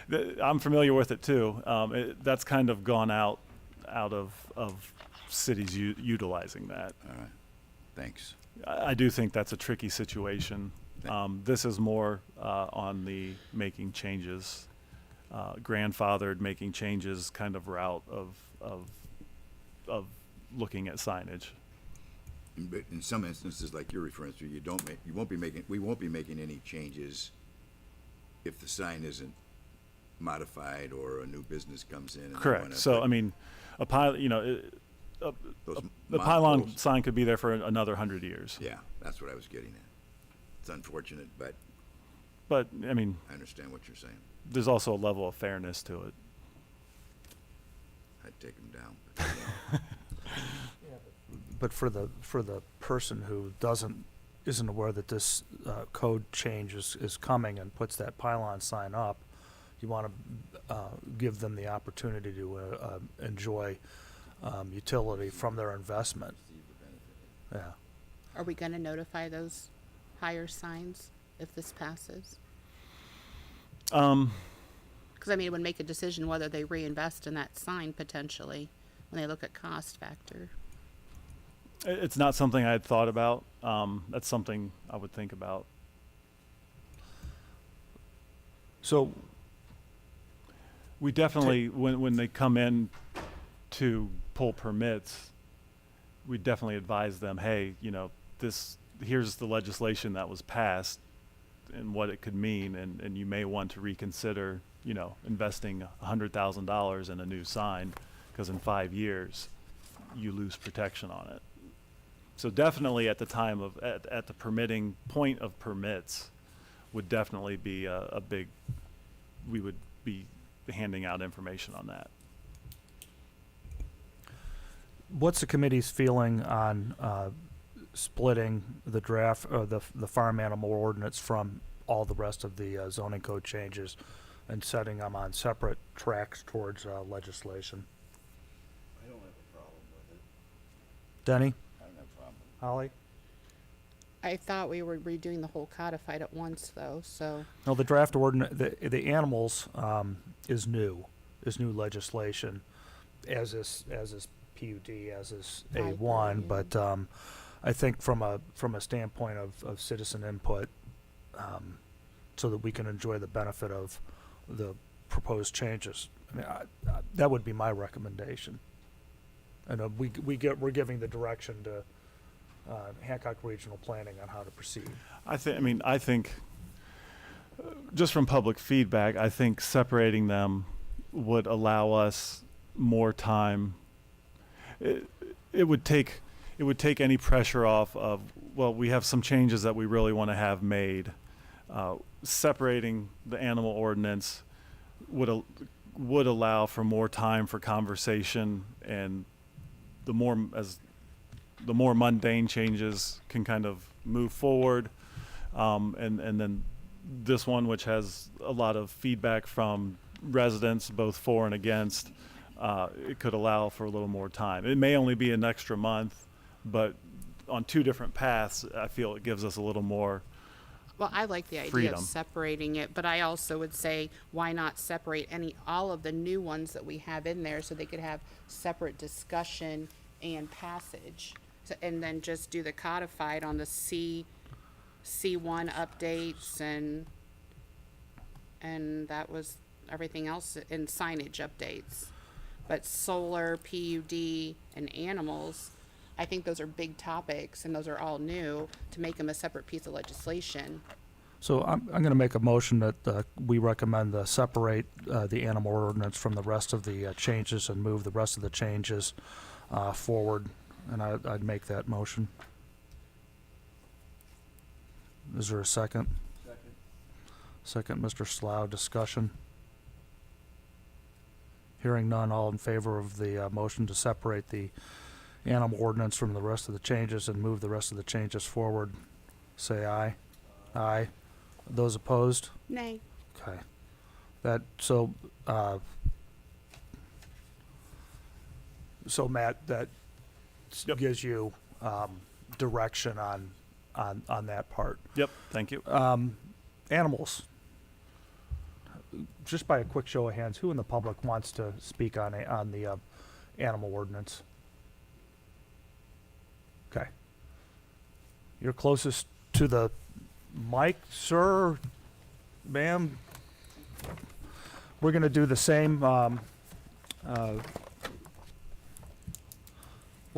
may- I'm familiar with it too. That's kind of gone out of cities utilizing that. All right, thanks. I do think that's a tricky situation. Thank- This is more on the making changes, grandfathered making changes kind of route of looking at signage. But in some instances, like you're referring to, we won't be making any changes if the sign isn't modified or a new business comes in. And they Correct. wanna So put I mean, a pylon, those the pylon monopoles. sign could be there for another 100 years. Yeah, that's what I was getting at. It's unfortunate, but But I mean, I understand what you're saying. there's also a level of fairness to it. I'd take them down. But, But for the person who isn't aware that this code change is coming and puts that pylon sign up, you want to give them the opportunity to enjoy utility from their investment. Yeah. Are we gonna notify those higher signs if this passes? Because I mean, it would make a decision whether they reinvest in that sign potentially when they look at cost factor. It's not something I had thought about. That's something I would think about. So We definitely, when they come in to pull permits, we definitely advise them, hey, here's the legislation that was passed and what it could mean, and you may want to reconsider, investing $100,000 in a new sign, because in 5 years, you lose protection on it. So definitely at the time at the permitting point of permits would definitely be a big, we would be handing out information on that. what's the committee's feeling on splitting the draft or the farm animal ordinance from all the rest of the zoning code changes and setting them on separate tracks towards legislation? I don't have a problem with it. Denny? I don't have a problem. Holly? I thought we were redoing the whole codified at once though, so. No, the draft ordinance, the animals is new legislation, as is PUD, as is I A1. agree, yeah. But I think from a standpoint of citizen input, so that we can enjoy the benefit of the proposed changes, I mean, that would be my recommendation. And we're giving the direction to Hancock Regional Planning on how to proceed. I think just from public feedback, I think separating them would allow us more time. It would take any pressure off of, well, we have some changes that we really want to have made. Separating the animal ordinance would allow for more time for conversation, and the more mundane changes can kind of move forward. And then this one, which has a lot of feedback from residents, both for and against, it could allow for a little more time. It may only be an extra month, but on two different paths, I feel it gives us a little more. Well, I like the idea Freedom. of separating it, but I also would say, why not separate all of the new ones that we have in there so they could have separate discussion and passage? So, and then just do the codified on the C1 updates and that was everything else in signage updates. But solar, PUD, and animals, I think those are big topics and those are all new to make them a separate piece of legislation. So I'm going to make a motion that we recommend separate the animal ordinance from the rest of the changes and move the rest of the changes forward. And I'd make that motion. Is there a second? Second, Mr. Slough. Discussion. Hearing none, all in favor of the motion to separate the animal ordinance from the rest of the changes and move the rest of the changes forward, say aye. Aye. Those opposed? Nay. Okay. So Matt, that gives you direction on that part. Yep, thank you. Animals. Just by a quick show of hands, who in the public wants to speak on the animal ordinance? Okay. You're closest to the mic, sir, ma'am. We're going to do the same. We'll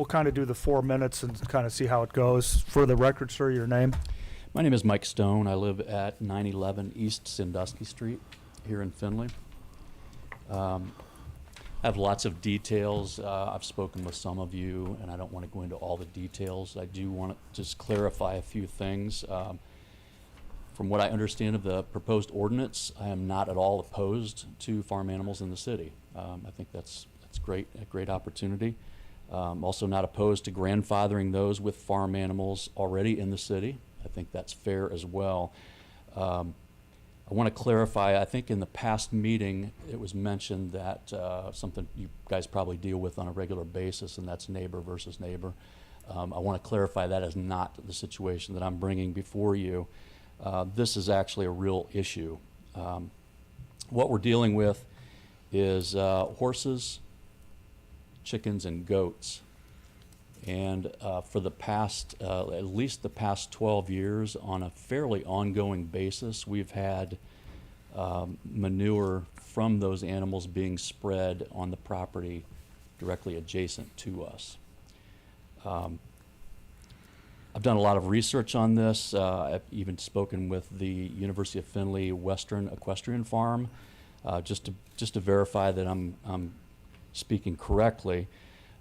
kind of do the 4 minutes and kind of see how it goes. For the record, sir, your name? My name is Mike Stone. I live at 911 East Sandusky Street here in Findlay. I have lots of details. I've spoken with some of you, and I don't want to go into all the details. I do want to just clarify a few things. From what I understand of the proposed ordinance, I am not at all opposed to farm animals in the city. I think that's great, a great opportunity. Also not opposed to grandfathering those with farm animals already in the city. I think that's fair as well. I want to clarify, I think in the past meeting, it was mentioned that something you guys probably deal with on a regular basis, and that's neighbor versus neighbor. I want to clarify that is not the situation that I'm bringing before you. This is actually a real issue. What we're dealing with is horses, chickens, and goats. And for the past, at least the past 12 years, on a fairly ongoing basis, we've had manure from those animals being spread on the property directly adjacent to us. I've done a lot of research on this. I've even spoken with the University of Findlay Western Equestrian Farm just to verify that I'm speaking correctly.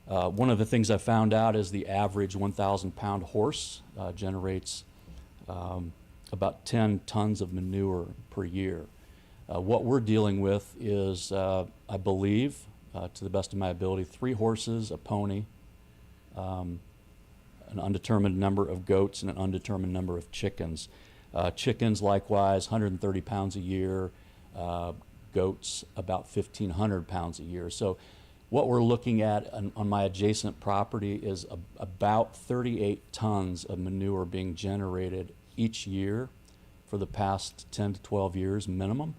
One of the things I found out is the average 1,000-pound horse generates about 10 tons of manure per year. What we're dealing with is, I believe, to the best of my ability, 3 horses, a pony, an undetermined number of goats, and an undetermined number of chickens. Chickens, likewise, 130 pounds a year. Goats, about 1,500 pounds a year. So what we're looking at on my adjacent property is about 38 tons of manure being generated each year for the past 10 to 12 years minimum,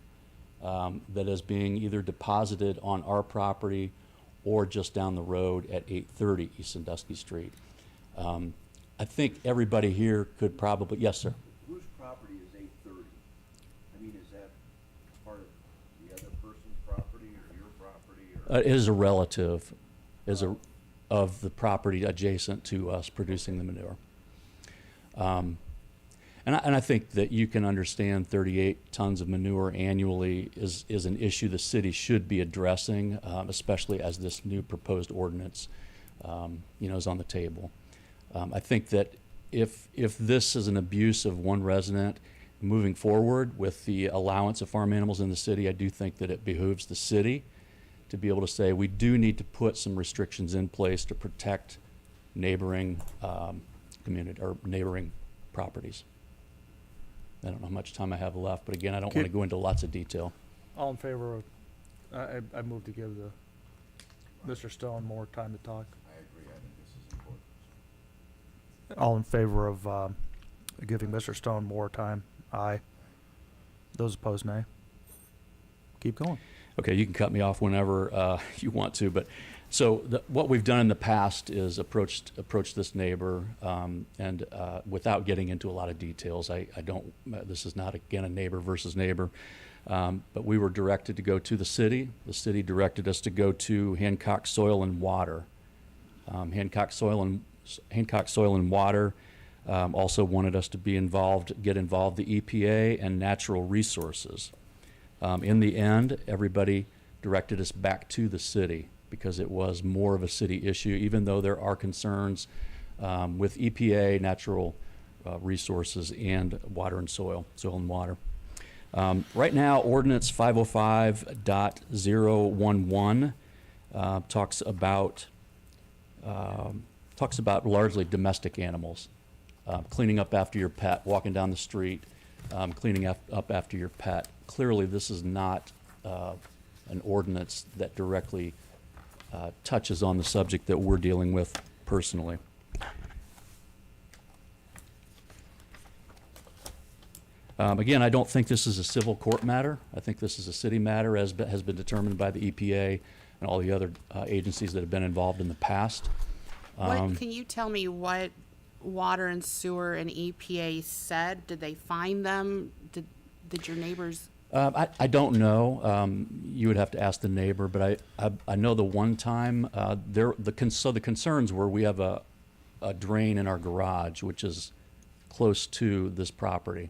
that is being either deposited on our property or just down the road at 830 East Sandusky Street. I think everybody here could probably, yes, sir. Whose property is 830? I mean, is that part of the other person's property or your property? Or? It is a relative of the property adjacent to us producing the manure. And I think that you can understand 38 tons of manure annually is an issue the city should be addressing, especially as this new proposed ordinance is on the table. I think that if this is an abuse of one resident moving forward with the allowance of farm animals in the city, I do think that it behooves the city to be able to say we do need to put some restrictions in place to protect neighboring community or neighboring properties. I don't know how much time I have left, but again, I don't Okay. want to go into lots of detail. All in favor of, I move to give Mr. Stone more time to talk. I agree, I think this is important. All in favor of giving Mr. Stone more time? Aye. Those opposed, nay. Keep going. Okay, you can cut me off whenever you want to, but so what we've done in the past is approached this neighbor, and without getting into a lot of details, I don't. This is not again a neighbor versus neighbor, but we were directed to go to the city. The city directed us to go to Hancock Soil and Water. Hancock Soil and Water also wanted us to be involved, get involved, the EPA and Natural Resources. In the end, everybody directed us back to the city because it was more of a city issue, even though there are concerns with EPA, Natural Resources, and Water and Soil and Water. Right now, Ordinance 505.011 talks about largely domestic animals, cleaning up after your pet, walking down the street, cleaning up after your pet. Clearly, this is not an ordinance that directly touches on the subject that we're dealing with personally. Again, I don't think this is a civil court matter. I think this is a city matter, as has been determined by the EPA and all the other agencies that have been involved in the past. Can you tell me what Water and Sewer and EPA said? Did they find them? Did your neighbors? I don't know. You would have to ask the neighbor, but I know the one time the concerns were we have a drain in our garage, which is close to this property.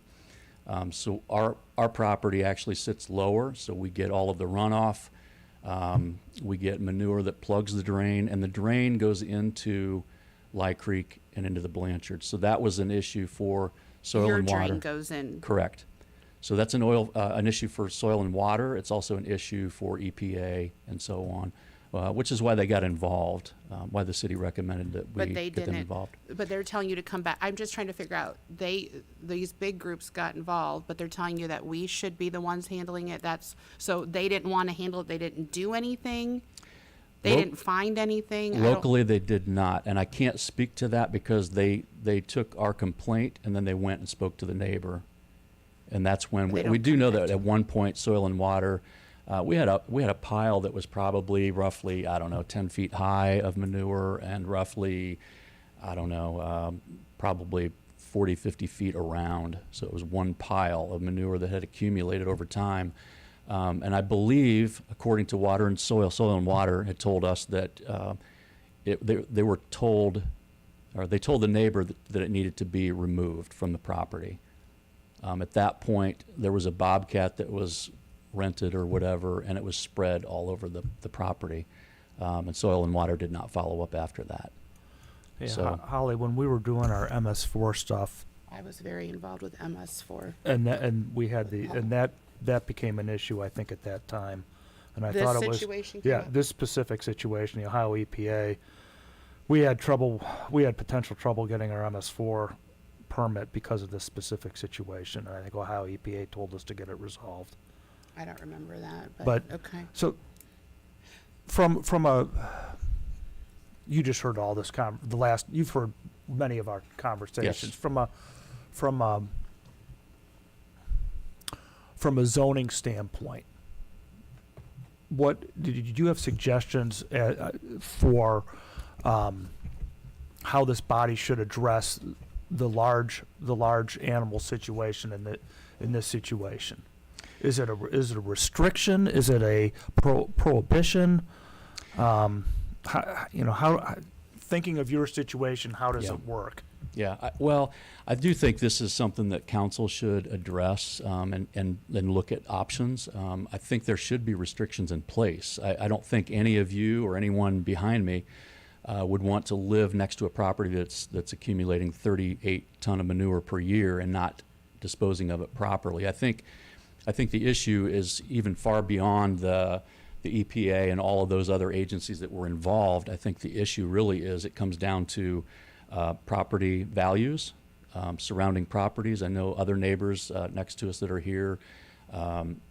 So our property actually sits lower, so we get all of the runoff. We get manure that plugs the drain, and the drain goes into Lye Creek and into the Blanchard. So that was an issue for soil and water. Your drain goes in. Correct. So that's an issue for soil and water. It's also an issue for EPA and so on, which is why they got involved, why the city recommended that we get them involved. But they're telling you to come back. I'm just trying to figure out, these big groups got involved, but they're telling you that we should be the ones handling it. So they didn't want to handle it. They didn't do anything. They didn't find anything. Locally, they did not, and I can't speak to that because they took our complaint and then they went and spoke to the neighbor. And that's when we do know that at one point, soil and water, we had a pile that was probably roughly, 10 feet high of manure and roughly, probably 40, 50 feet around. So it was one pile of manure that had accumulated over time. And I believe, according to Water and Soil and Water had told us that they were told, or they told the neighbor that it needed to be removed from the property. At that point, there was a bobcat that was rented or whatever, and it was spread all over the property. And Soil and Water did not follow up after that. Yeah, So- Holly, when we were doing our MS4 stuff, I was very involved with MS4. and we had that became an issue, I think, at that time. And I thought it was Situation came up? this specific situation, the Ohio EPA. We had potential trouble getting our MS4 permit because of this specific situation. And I think Ohio EPA told us to get it resolved. I don't remember that, But- okay. So, from a, you just heard all this you've heard many of our conversations. Yes. From a zoning standpoint, what did you have suggestions for how this body should address the large animal situation in this situation? Is it a restriction? Is it a prohibition? Thinking of your situation, how does Yeah. it work? Yeah, I do think this is something that council should address and look at options. I think there should be restrictions in place. I don't think any of you or anyone behind me would want to live next to a property that's accumulating 38 ton of manure per year and not disposing of it properly. I think the issue is even far beyond the EPA and all of those other agencies that were involved. I think the issue really is it comes down to property values, surrounding properties. I know other neighbors next to us that are here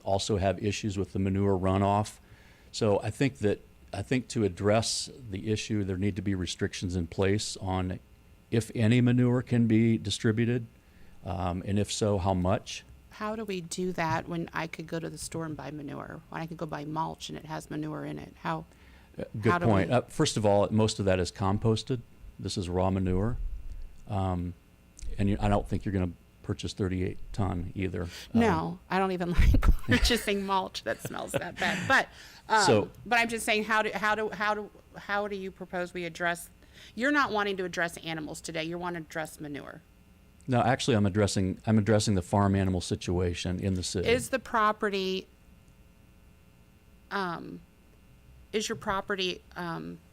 also have issues with the manure runoff. So I think to address the issue, there need to be restrictions in place on if any manure can be distributed, and if so, how much. How do we do that when I could go to the store and buy manure? When I could go buy mulch and it has manure in it? How Good do point. we- First of all, most of that is composted. This is raw manure. And I don't think you're going to purchase 38 ton either. No, I don't even like purchasing mulch that smells that bad. But but I'm just saying, how do you propose we address? You're not wanting to address animals today. You want to address manure. No, actually, I'm addressing the farm animal situation in the city. Is the property? Is your property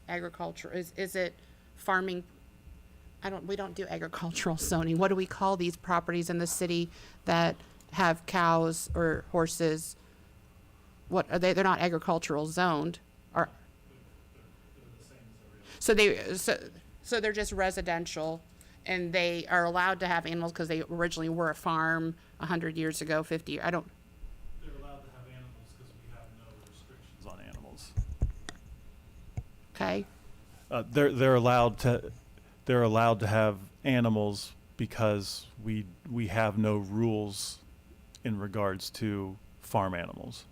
agriculture? Is it farming? We don't do agricultural zoning. What do we call these properties in the city that have cows or horses? What are they? They're not agricultural zoned. Or so they're just residential, and they are allowed to have animals because they originally were a farm 100 years ago, 50. I don't. They're allowed to have animals because we have no restrictions on animals. Okay. They're allowed to have animals because we have no rules in regards to farm animals.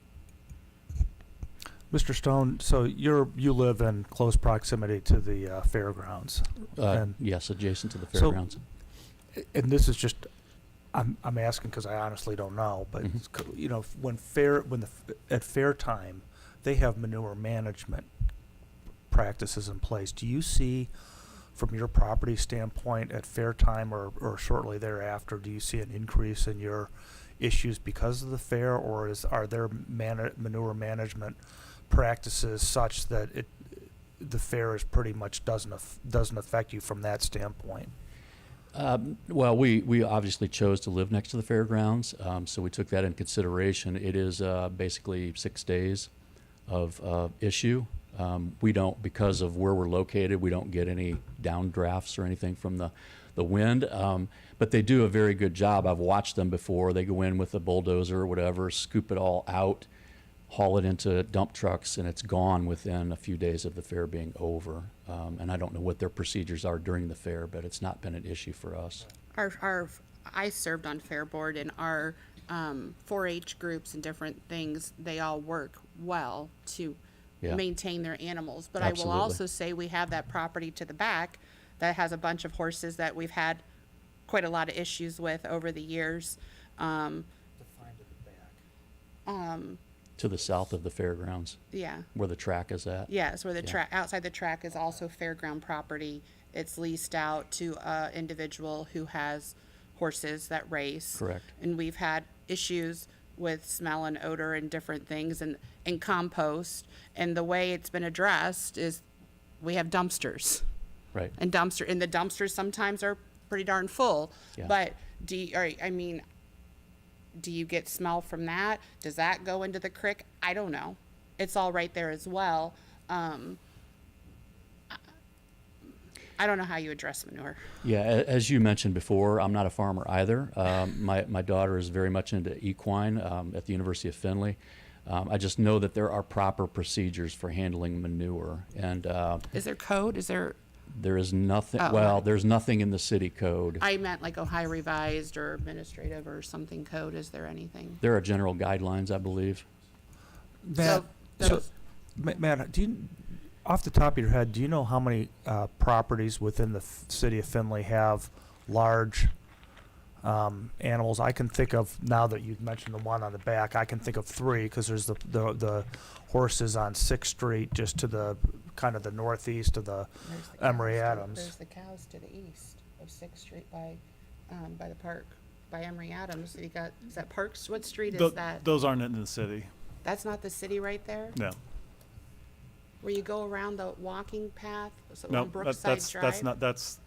Mr. Stone, so you live in close proximity to the fairgrounds, and Yes, adjacent to the So- fairgrounds. this is just I'm asking because I honestly don't know, but you know, at fair time, they have manure management practices in place. Do you see, from your property standpoint, at fair time or shortly thereafter, do you see an increase in your issues because of the fair, or are there manure management practices such that the fair is pretty much doesn't affect you from that standpoint? Well, we obviously chose to live next to the fairgrounds, so we took that in consideration. It is basically 6 days of issue. We don't, because of where we're located, we don't get any downdrafts or anything from the wind. But they do a very good job. I've watched them before. They go in with a bulldozer or whatever, scoop it all out, haul it into dump trucks, and it's gone within a few days of the fair being over. And I don't know what their procedures are during the fair, but it's not been an issue for us. I served on Fair Board, and our 4-H groups and different things, they all work well to Yeah. maintain their animals. But Absolutely. I will also say we have that property to the back that has a bunch of horses that we've had quite a lot of issues with over the years. To the south of the fairgrounds, Yeah. where the track is at. Yes, where the Yeah. track, outside the track is also fairground property. It's leased out to a individual who has horses that race. Correct. And we've had issues with smell and odor and different things and compost. And the way it's been addressed is we have dumpsters. Right. And the dumpsters sometimes are pretty darn full. Yeah. But do you get smell from that? Does that go into the creek? I don't know. It's all right there as well. I don't know how you address manure. Yeah, as you mentioned before, I'm not a farmer either. My daughter is very much into equine at the University of Findlay. I just know that there are proper procedures for handling manure, and Is there code? there is nothing. Oh, Well, right. there's nothing in the city code. I meant like Ohio Revised or Administrative or something code. Is there anything? There are general guidelines, I believe. Matt, Matt, do you, off the top of your head, do you know how many properties within the city of Findlay have large animals? I can think of, now that you've mentioned the one on the back, I can think of 3, because there's the horses on 6th Street, just to the kind of the northeast of the Emory Adams. There's the cows to the east of 6th Street by the park, by Emory Adams. You got, is that Parks? What street is that? Those aren't in the city. That's not the city right there? No. Where you go around the walking path, so No, on Brookside Drive?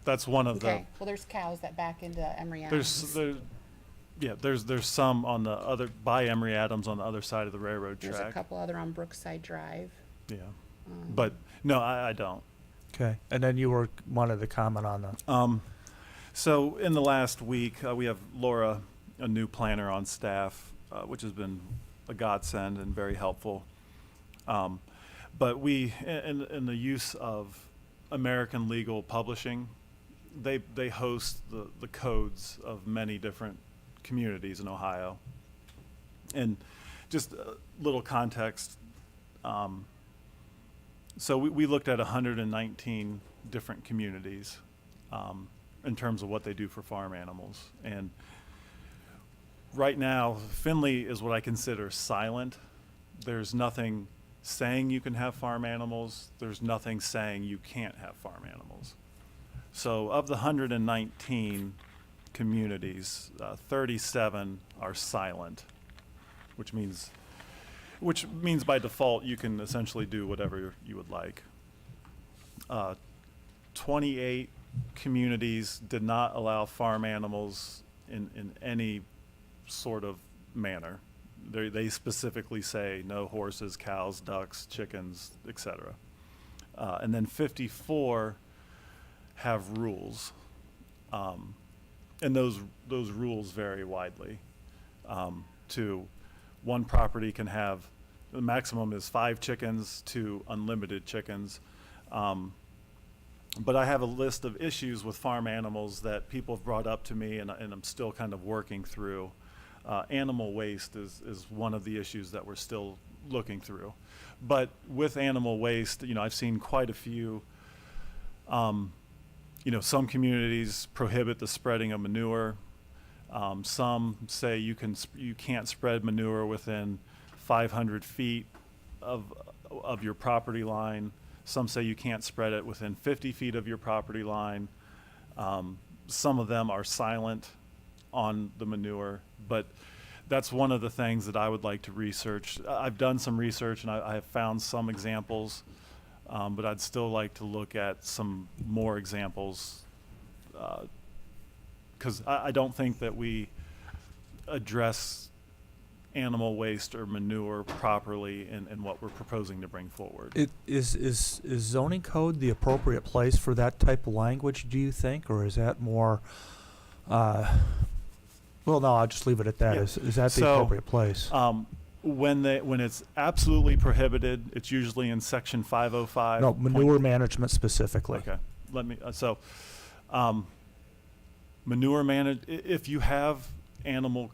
that's one of Okay, well, there's cows that back into Emory the, Adams. there's some on the other, by Emory Adams on the other side of the railroad There's a track. couple other on Brookside Drive. Yeah. But no, I don't. Okay, and then you wanted to comment on the So in the last week, we have Laura, a new planner on staff, which has been a godsend and very helpful. But we, in the use of American Legal Publishing, they host the codes of many different communities in Ohio. And just a little context, so we looked at 119 different communities in terms of what they do for farm animals. And right now, Findlay is what I consider silent. There's nothing saying you can have farm animals. There's nothing saying you can't have farm animals. So of the 119 communities, 37 are silent, which means by default you can essentially do whatever you would like. 28 communities did not allow farm animals in any sort of manner. They specifically say no horses, cows, ducks, chickens, etc. And then 54 have rules, and those rules vary widely. To one property can have, the maximum is 5 chickens to unlimited chickens. But I have a list of issues with farm animals that people have brought up to me, and I'm still kind of working through. Animal waste is one of the issues that we're still looking through. But with animal waste, I've seen quite a few, some communities prohibit the spreading of manure. Some say you can't spread manure within 500 feet of your property line. Some say you can't spread it within 50 feet of your property line. Some of them are silent on the manure, but that's one of the things that I would like to research. I've done some research and I have found some examples, but I'd still like to look at some more examples, because I don't think that we address animal waste or manure properly in what we're proposing to bring forward. Is zoning code the appropriate place for that type of language, do you think, or is that more? Well, no, I'll just leave it at that. Yeah. Is that the So, appropriate place? When it's absolutely prohibited, it's usually in section 505. No, manure management specifically. Okay, let me. Manure if you have animal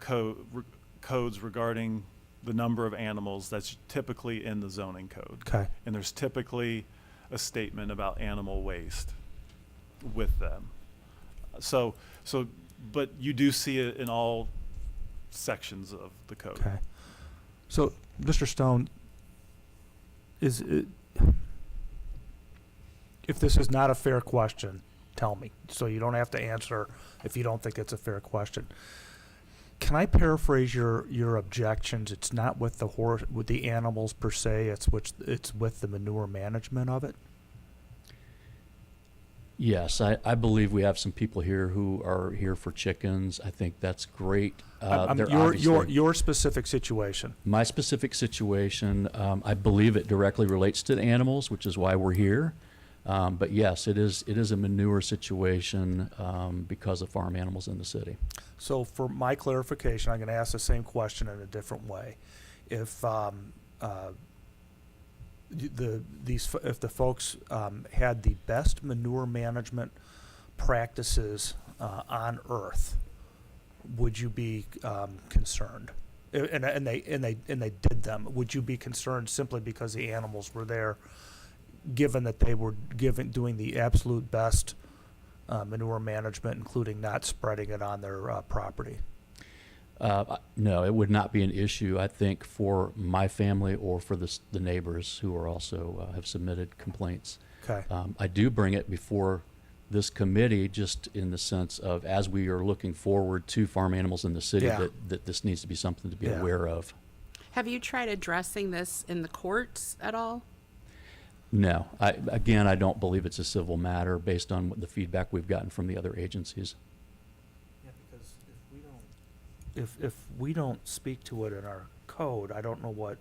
codes regarding the number of animals, that's typically in the zoning code. Okay. And there's typically a statement about animal waste with them. But you do see it in all sections of the code. Okay. So, Mr. Stone, if this is not a fair question, tell me. So you don't have to answer if you don't think it's a fair question. Can I paraphrase your objections? It's not with the animals per se. It's with the manure management of it. Yes, I believe we have some people here who are here for chickens. I think that's great. Your specific situation. My specific situation, I believe it directly relates to the animals, which is why we're here. But yes, it is a manure situation because of farm animals in the city. So for my clarification, I'm going to ask the same question in a different way. If the folks had the best manure management practices on Earth, would you be concerned? And they did them. Would you be concerned simply because the animals were there, given that they were doing the absolute best manure management, including not spreading it on their property? No, it would not be an issue, I think, for my family or for the neighbors who are also have submitted complaints. Okay. I do bring it before this committee just in the sense of as we are looking forward to farm animals in the city, Yeah. that this needs to be something to be Yeah. aware of. Have you tried addressing this in the courts at all? No, I don't believe it's a civil matter based on the feedback we've gotten from the other agencies. Yeah, because if we don't speak to it in our code, I don't know what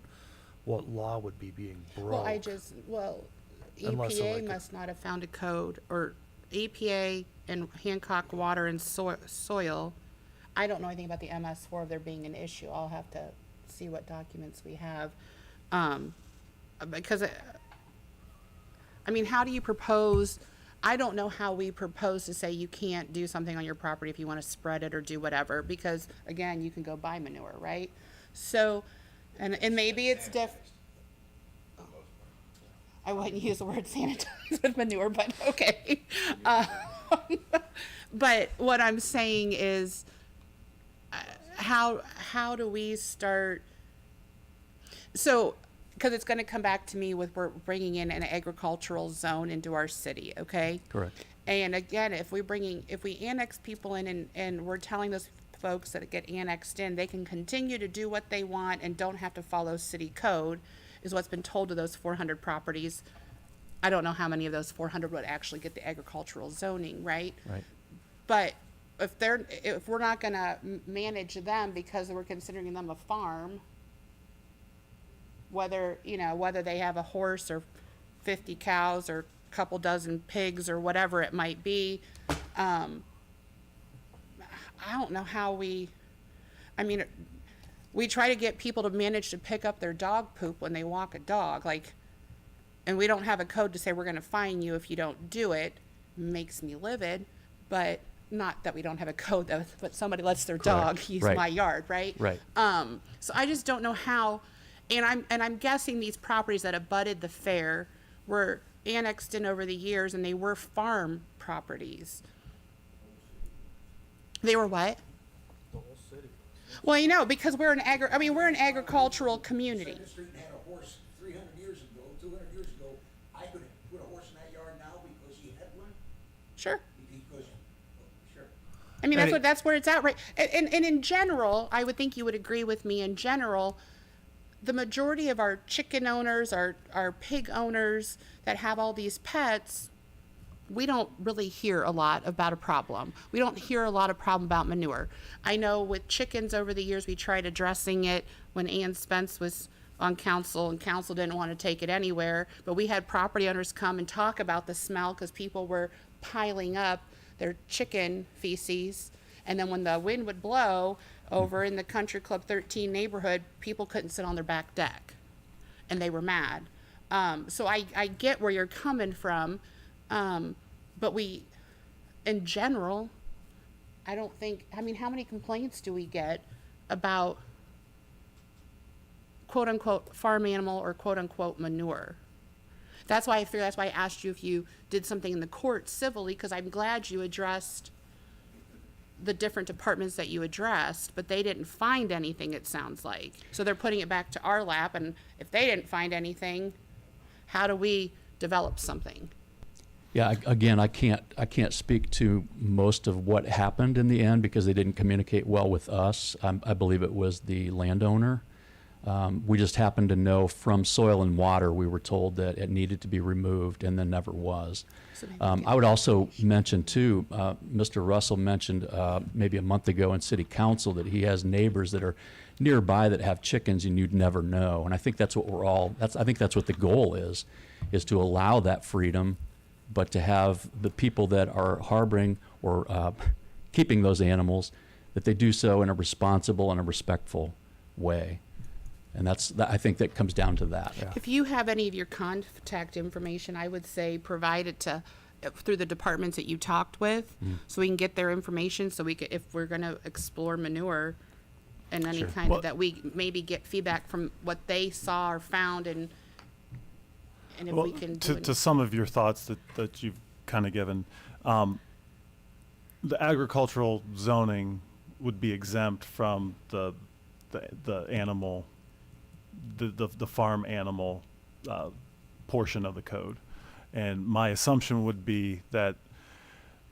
law would be being broke. Well, Unless EPA like must not have found a code, or EPA and Hancock Water and Soil. I don't know anything about the MS4 of there being an issue. I'll have to see what documents we have. Because, I mean, how do you propose, I don't know how we propose to say you can't do something on your property if you want to spread it or do whatever, because again, you can go buy manure, right? So, and maybe it's I wouldn't use the word sanitize with manure, but okay. But what I'm saying is, how do we start? So, because it's going to come back to me with we're bringing in an agricultural zone into our city, okay? Correct. And again, if we annex people in and we're telling those folks that get annexed in, they can continue to do what they want and don't have to follow city code, is what's been told to those 400 properties. I don't know how many of those 400 would actually get the agricultural zoning, right? Right. But if we're not gonna manage them because we're considering them a farm, whether they have a horse or 50 cows or a couple dozen pigs or whatever it might be, I don't know how we try to get people to manage to pick up their dog poop when they walk a dog, and we don't have a code to say we're going to fine you if you don't do it. Makes me livid, but not that we don't have a code, but somebody lets their dog use Right. my yard, right? Right. So I just don't know how, and I'm guessing these properties that abutted the fair were annexed in over the years, and they were farm properties. They were what? The whole city. Well, because we're an agricultural community. Second Street had a horse 300 years ago, 200 years ago. I could put a horse in that yard now because he had one. Sure. Because, sure. I mean, And that's where it's at, right? And in general, I would think you would agree with me. In general, the majority of our chicken owners, our pig owners that have all these pets, we don't really hear a lot about a problem. We don't hear a lot of problem about manure. I know with chickens over the years, we tried addressing it when Ann Spence was on council, and council didn't want to take it anywhere. But we had property owners come and talk about the smell because people were piling up their chicken feces. And then when the wind would blow over in the Country Club 13 neighborhood, people couldn't sit on their back deck, and they were mad. So I get where you're coming from. But in general, I don't think, how many complaints do we get about quote unquote farm animal or quote unquote manure? That's why I asked you if you did something in the court civilly, because I'm glad you addressed the different departments that you addressed, but they didn't find anything, it sounds like. So they're putting it back to our lap, and if they didn't find anything, how do we develop something? Yeah, again, I can't speak to most of what happened in the end because they didn't communicate well with us. I believe it was the landowner. We just happened to know from Soil and Water, we were told that it needed to be removed and then never was. So maybe I would also mention too, Mr. Russell mentioned maybe a month ago in City Council that he has neighbors that are nearby that have chickens and you'd never know. And I think that's what I think that's what the goal is to allow that freedom, but to have the people that are harboring or keeping those animals, that they do so in a responsible and a respectful way. And I think that comes down to that. Yeah. If you have any of your contact information, I would say provide it through the departments that you talked with, so we can get their information, so if we're going to explore manure and any Sure. kind Well- of that, we maybe get feedback from what they saw or found, and if Well, we can do to some of your thoughts that you've kind of given, the agricultural zoning would be exempt from the animal, the farm animal portion of the code, and my assumption would be that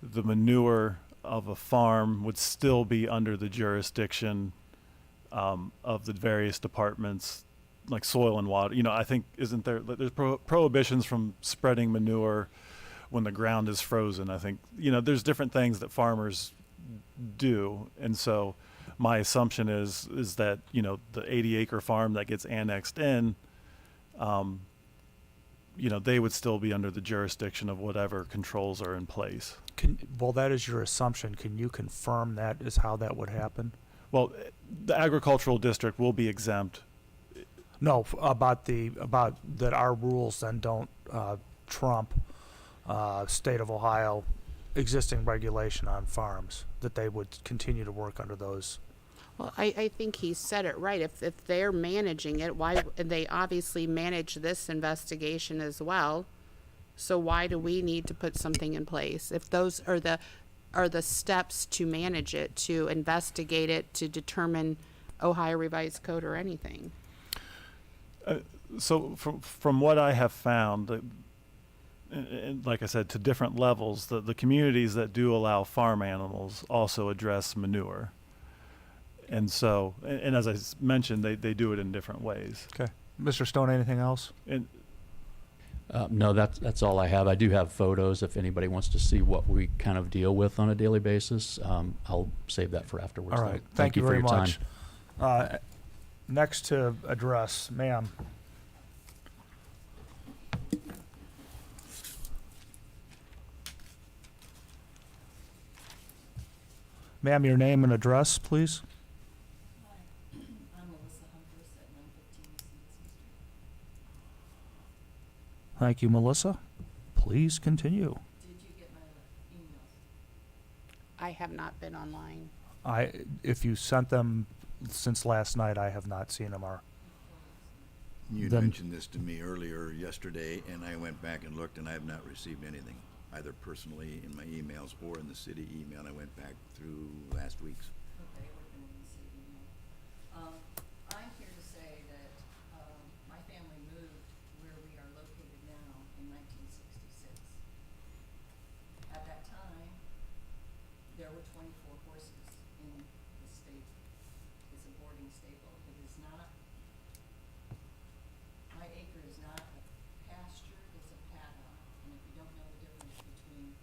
the manure of a farm would still be under the jurisdiction of the various departments, like soil and water. I think there's prohibitions from spreading manure when the ground is frozen. I think there's different things that farmers do, and so my assumption is that the 80-acre farm that gets annexed in, they would still be under the jurisdiction of whatever controls are in place. Well, that is your assumption. Can you confirm that is how that would happen? Well, the agricultural district will be exempt. No, about that our rules then don't trump state of Ohio existing regulation on farms, that they would continue to work under those. Well, I think he said it right. If they're managing it, why, and they obviously manage this investigation as well. So why do we need to put something in place? If those are the steps to manage it, to investigate it, to determine Ohio Revised Code or anything. So from what I have found, and like I said, to different levels, the communities that do allow farm animals also address manure. And so, and as I mentioned, they do it in different ways. Okay. Mr. Stone, anything else? And No, that's all I have. I do have photos if anybody wants to see what we kind of deal with on a daily basis. I'll save that for afterwards. All though. right. Thank you for very your time. much. Next to address, ma'am. Ma'am, your name and address, please. I'm Melissa Humphries at 115 East Mason Street. Thank you, Melissa. Please continue. Did you get my emails? I have not been online. If you sent them since last night, I have not seen them. You Then- mentioned this to me earlier yesterday, and I went back and looked, and I have not received anything, either personally in my emails or in the city email. I went back through last week's. Okay, it would have been in the city email. I'm here to say that, my family moved where we are located now in 1966. At that time, there were 24 horses in the stable. It's a boarding stable. It is not, my acre is not a pasture, it's a paddock. And if you don't know the difference between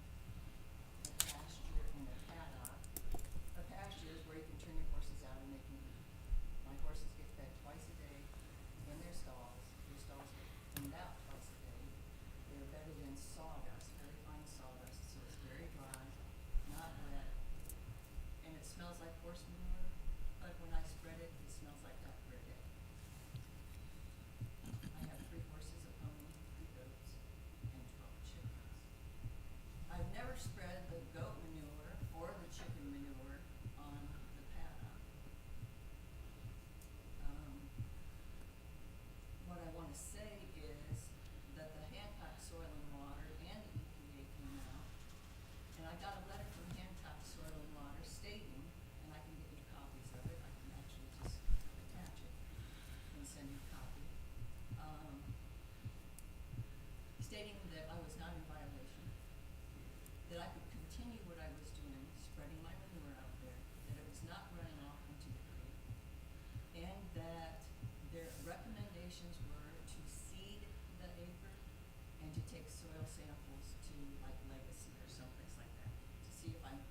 a pasture and a pasture is where you can turn your horses out and they can eat. My horses get fed twice a day in their stalls. Their stalls get cleaned out twice a day. They're bedded in sawdust, very fine sawdust, so it's very dry, not wet. And it smells like horse manure, but when I spread it, it smells like that for a day. I have 3 horses, a pony, 3 goats, and 12 chickens. I've never spread the goat manure or the chicken manure on the paddock. What I wanna say is that the Hancock Soil and Water and the EPA came out, and I got a letter from Hancock Soil and Water stating, and I can get you copies of it, I can actually just attach it and send you a copy. Stating that I was not in violation, that I could continue what I was doing, spreading my manure out there, that it was not running off into the creek, and that their recommendations were to seed the acre and to take soil samples to like Legacy or someplace like that, to see if I'm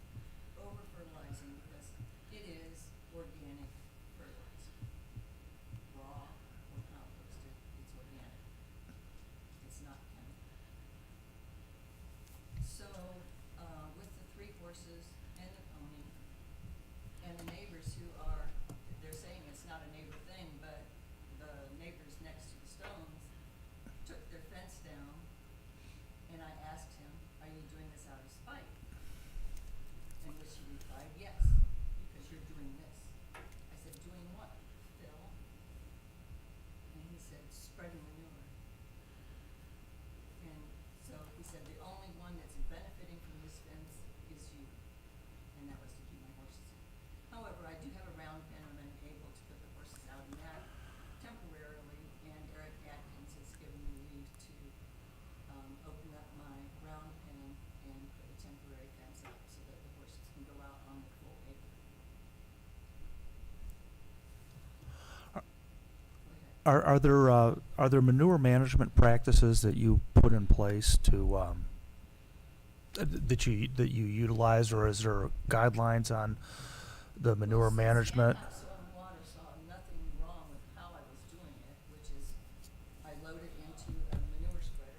over fertilizing, because it is organic fertilizer. Raw or composted, it's organic. It's not chemical. So, with the 3 horses and the pony, and the neighbors who are, they're saying it's not a neighbor thing, but the neighbors next to the Stones took their fence down, and I asked him, are you doing this out of spite? In which he replied, yes, because you're doing this. I said, doing what, Phil? And he said, spreading manure. And so he said, the only one that's benefiting from this fence is you. And that was to keep my horses in. However, I do have a round pen and I'm able to put the horses out in that temporarily. And Eric Atkins has given me leave to, open up my round pen and put a temporary fence up so that the horses can go out on the full acre. Go ahead. Are there manure management practices that you put in place to that you utilize, or is there guidelines on the manure management? Hancock Soil and Water saw nothing wrong with how I was doing it, which is I load it into a manure spreader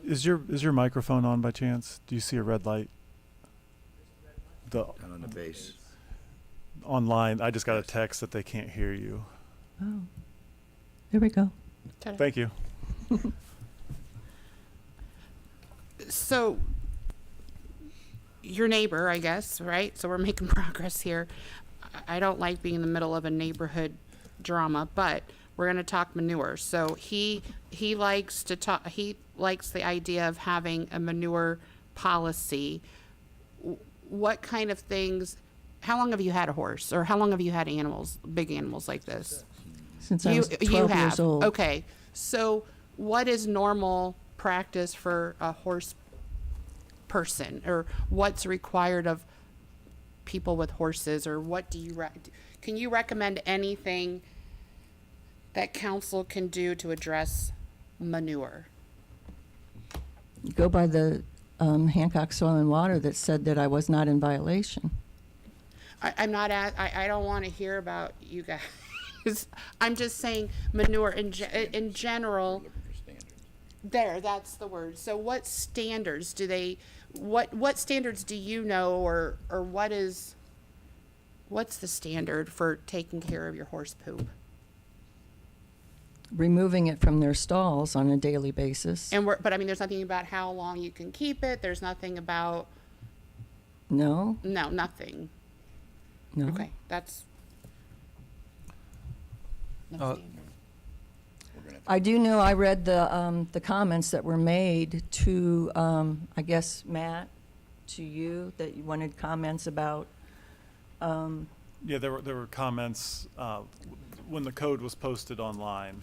Is your microphone on by chance? Do you see a red light? The Down on the base. online, I just got a text that they can't hear you. Oh, there we go. Thank you. So, your neighbor, I guess, right? So we're making progress here. I don't like being in the middle of a neighborhood drama, but we're gonna talk manure. So he likes to talk. He likes the idea of having a manure policy. What kind of things? How long have you had a horse, or how long have you had animals, big animals like this? Since I was 12 years old. Okay. So what is normal practice for a horse person, or what's required of people with horses, or what do you can you recommend anything that council can do to address manure? Go by the Hancock Soil and Water that said that I was not in violation. I'm not I don't want to hear about you guys. I'm just saying manure in general. Looking for standards. There, that's the word. So what standards do they, what standards do you know, or what's the standard for taking care of your horse poop? Removing it from their stalls on a daily basis. And but I mean, there's nothing about how long you can keep it. There's nothing about, No, no, nothing. no. Okay, that's. No standard. We're gonna have I do know I read the comments that were made to, I guess, Matt, to you, that you wanted comments about. Yeah, there were comments when the code was posted online.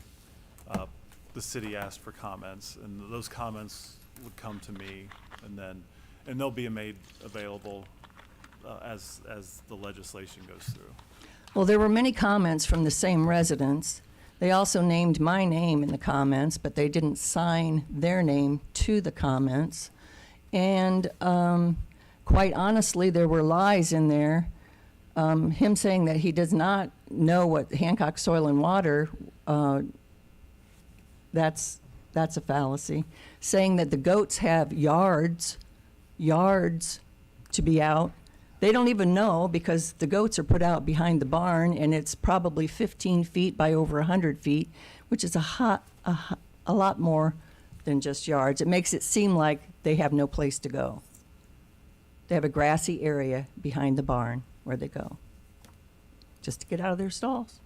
The city asked for comments, and those comments would come to me, and they'll be made available as the legislation goes through. Well, there were many comments from the same residents. They also named my name in the comments, but they didn't sign their name to the comments. And quite honestly, there were lies in there. Him saying that he does not know what Hancock Soil and Water, that's a fallacy. Saying that the goats have yards to be out. They don't even know, because the goats are put out behind the barn, and it's probably 15 feet by over 100 feet, which is a lot more than just yards. It makes it seem like they have no place to go. They have a grassy area behind the barn where they go, just to get out of their stalls.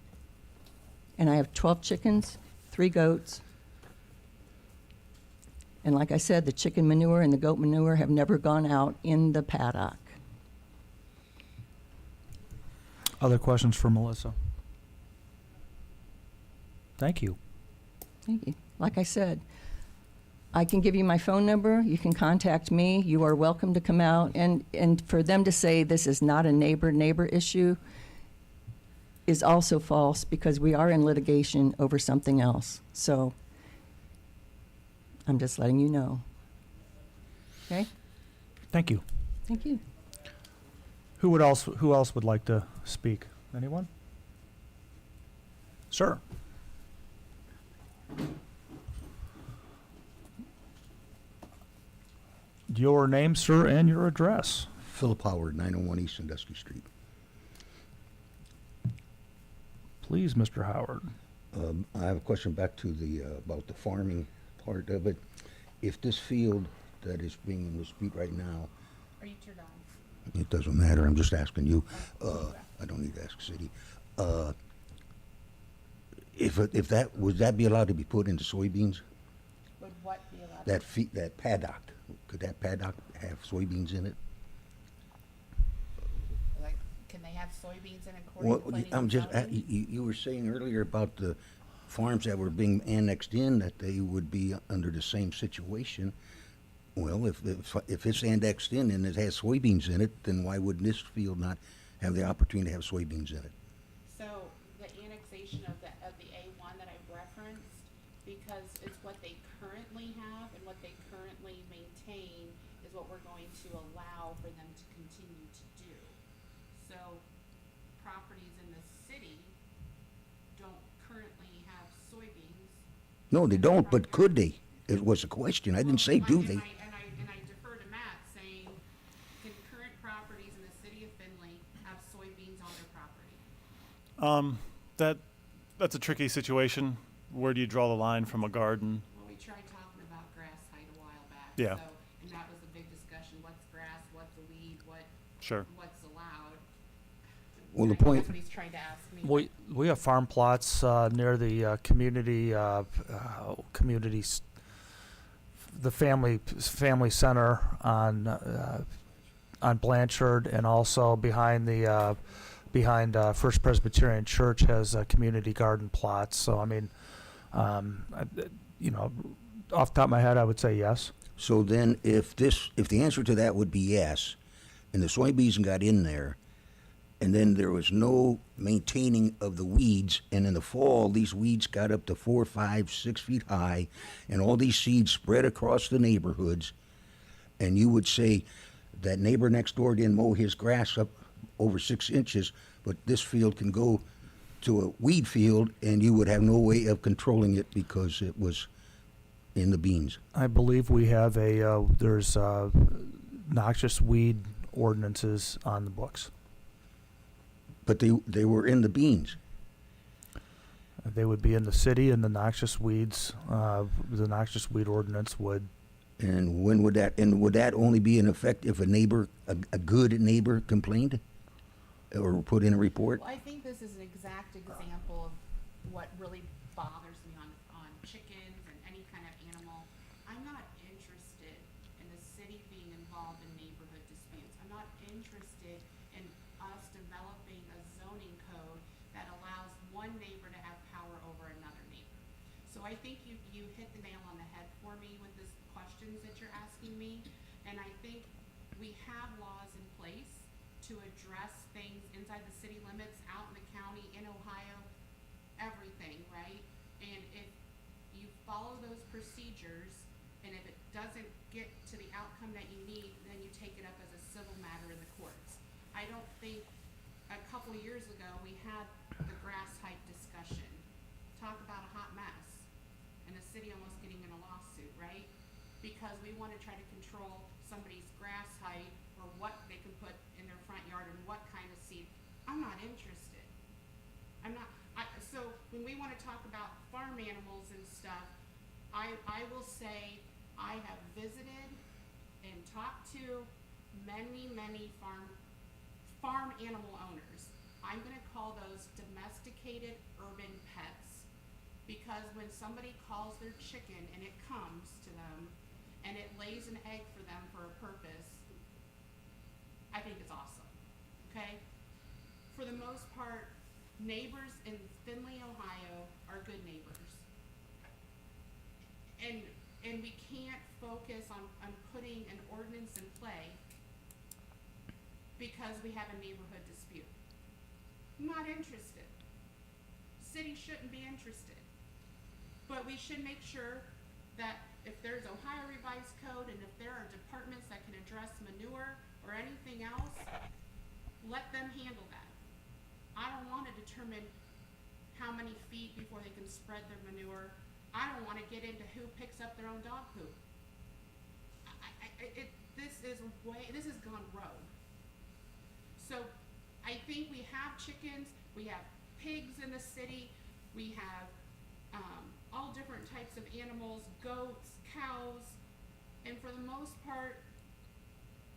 And I have 12 chickens, 3 goats. And like I said, the chicken manure and the goat manure have never gone out in the paddock. Other questions for Melissa? Thank you. Thank you. Like I said, I can give you my phone number. You can contact me. You are welcome to come out. And for them to say this is not a neighbor issue is also false, because we are in litigation over something else. So I'm just letting you know. Okay? Thank you. Thank you. Who else would like to speak? Anyone? Sir. Your name, sir, and your address. Philip Howard, 901 East Sandusky Street. Please, Mr. Howard. I have a question back to the, about the farming part of it. If this field that is being in dispute right now, Are you turned on? it doesn't matter, I'm just asking you, I don't need to ask city. If that, would that be allowed to be put into soybeans? Would what be allowed? That paddock, could that paddock have soybeans in it? Like, can they have soybeans in Well, according to I'm just, planning and zoning? you were saying earlier about the farms that were being annexed in, that they would be under the same situation. Well, if it's annexed in and it has soybeans in it, then why would this field not have the opportunity to have soybeans in it? So the annexation of the A1 that I've referenced, because it's what they currently have and what they currently maintain, is what we're going to allow for them to continue to do. So properties in the city don't currently have soybeans. No, they don't, but could they? It was a question. I didn't say do they. And I defer to Matt saying, can current properties in the city of Findlay have soybeans on their property? That's a tricky situation. Where do you draw the line from a garden? Well, we tried talking about grass height a while back. Yeah. So, and that was a big discussion. What's grass? What's a weed? Sure. What's allowed? Well, the I know point- That's what he's trying to ask me. We have farm plots near the community the family center on Blanchard, and also behind First Presbyterian Church has community garden plots. So I mean, off the top of my head, I would say yes. So then, if the answer to that would be yes, and the soybeans got in there, and then there was no maintaining of the weeds, and in the fall these weeds got up to 4, 5, 6 feet high, and all these seeds spread across the neighborhoods, and you would say that neighbor next door didn't mow his grass up over 6 inches, but this field can go to a weed field, and you would have no way of controlling it because it was in the beans. I believe we have there's noxious weed ordinances on the books. But they were in the beans. They would be in the city, and the noxious weed ordinance would. And when would that? And would that only be in effect if a neighbor, a good neighbor, complained, or put in a report? Well, I think this is an exact example of what really bothers me on chickens and any kind of animal. I'm not interested in the city being involved in neighborhood disputes. I'm not interested in us developing a zoning code that allows one neighbor to have power over another neighbor. So I think you hit the nail on the head for me with this questions that you're asking me. And I think we have laws in place to address things inside the city limits, out in the county, in Ohio, everything, right? And if you follow those procedures, and if it doesn't get to the outcome that you need, then you take it up as a civil matter in the courts. I don't think, a couple years ago, we had the grass height discussion. Talk about a hot mess, and the city almost getting in a lawsuit, right? Because we want to try to control somebody's grass height, or what they can put in their front yard, and what kind of seed. I'm not interested. So when we want to talk about farm animals and stuff, I will say I have visited and talked to many farm animal owners. I'm gonna call those domesticated urban pets. Because when somebody calls their chicken and it comes to them and it lays an egg for them for a purpose, I think it's awesome, okay? For the most part, neighbors in Findlay, Ohio are good neighbors. And we can't focus on putting an ordinance in play because we have a neighborhood dispute. I'm not interested. City shouldn't be interested. But we should make sure that if there's Ohio Revised Code, and if there are departments that can address manure or anything else, let them handle that. I don't want to determine how many feet before they can spread their manure. I don't want to get into who picks up their own dog poop. This has gone rogue. So I think we have chickens, we have pigs in the city, we have all different types of animals, goats, cows, and for the most part,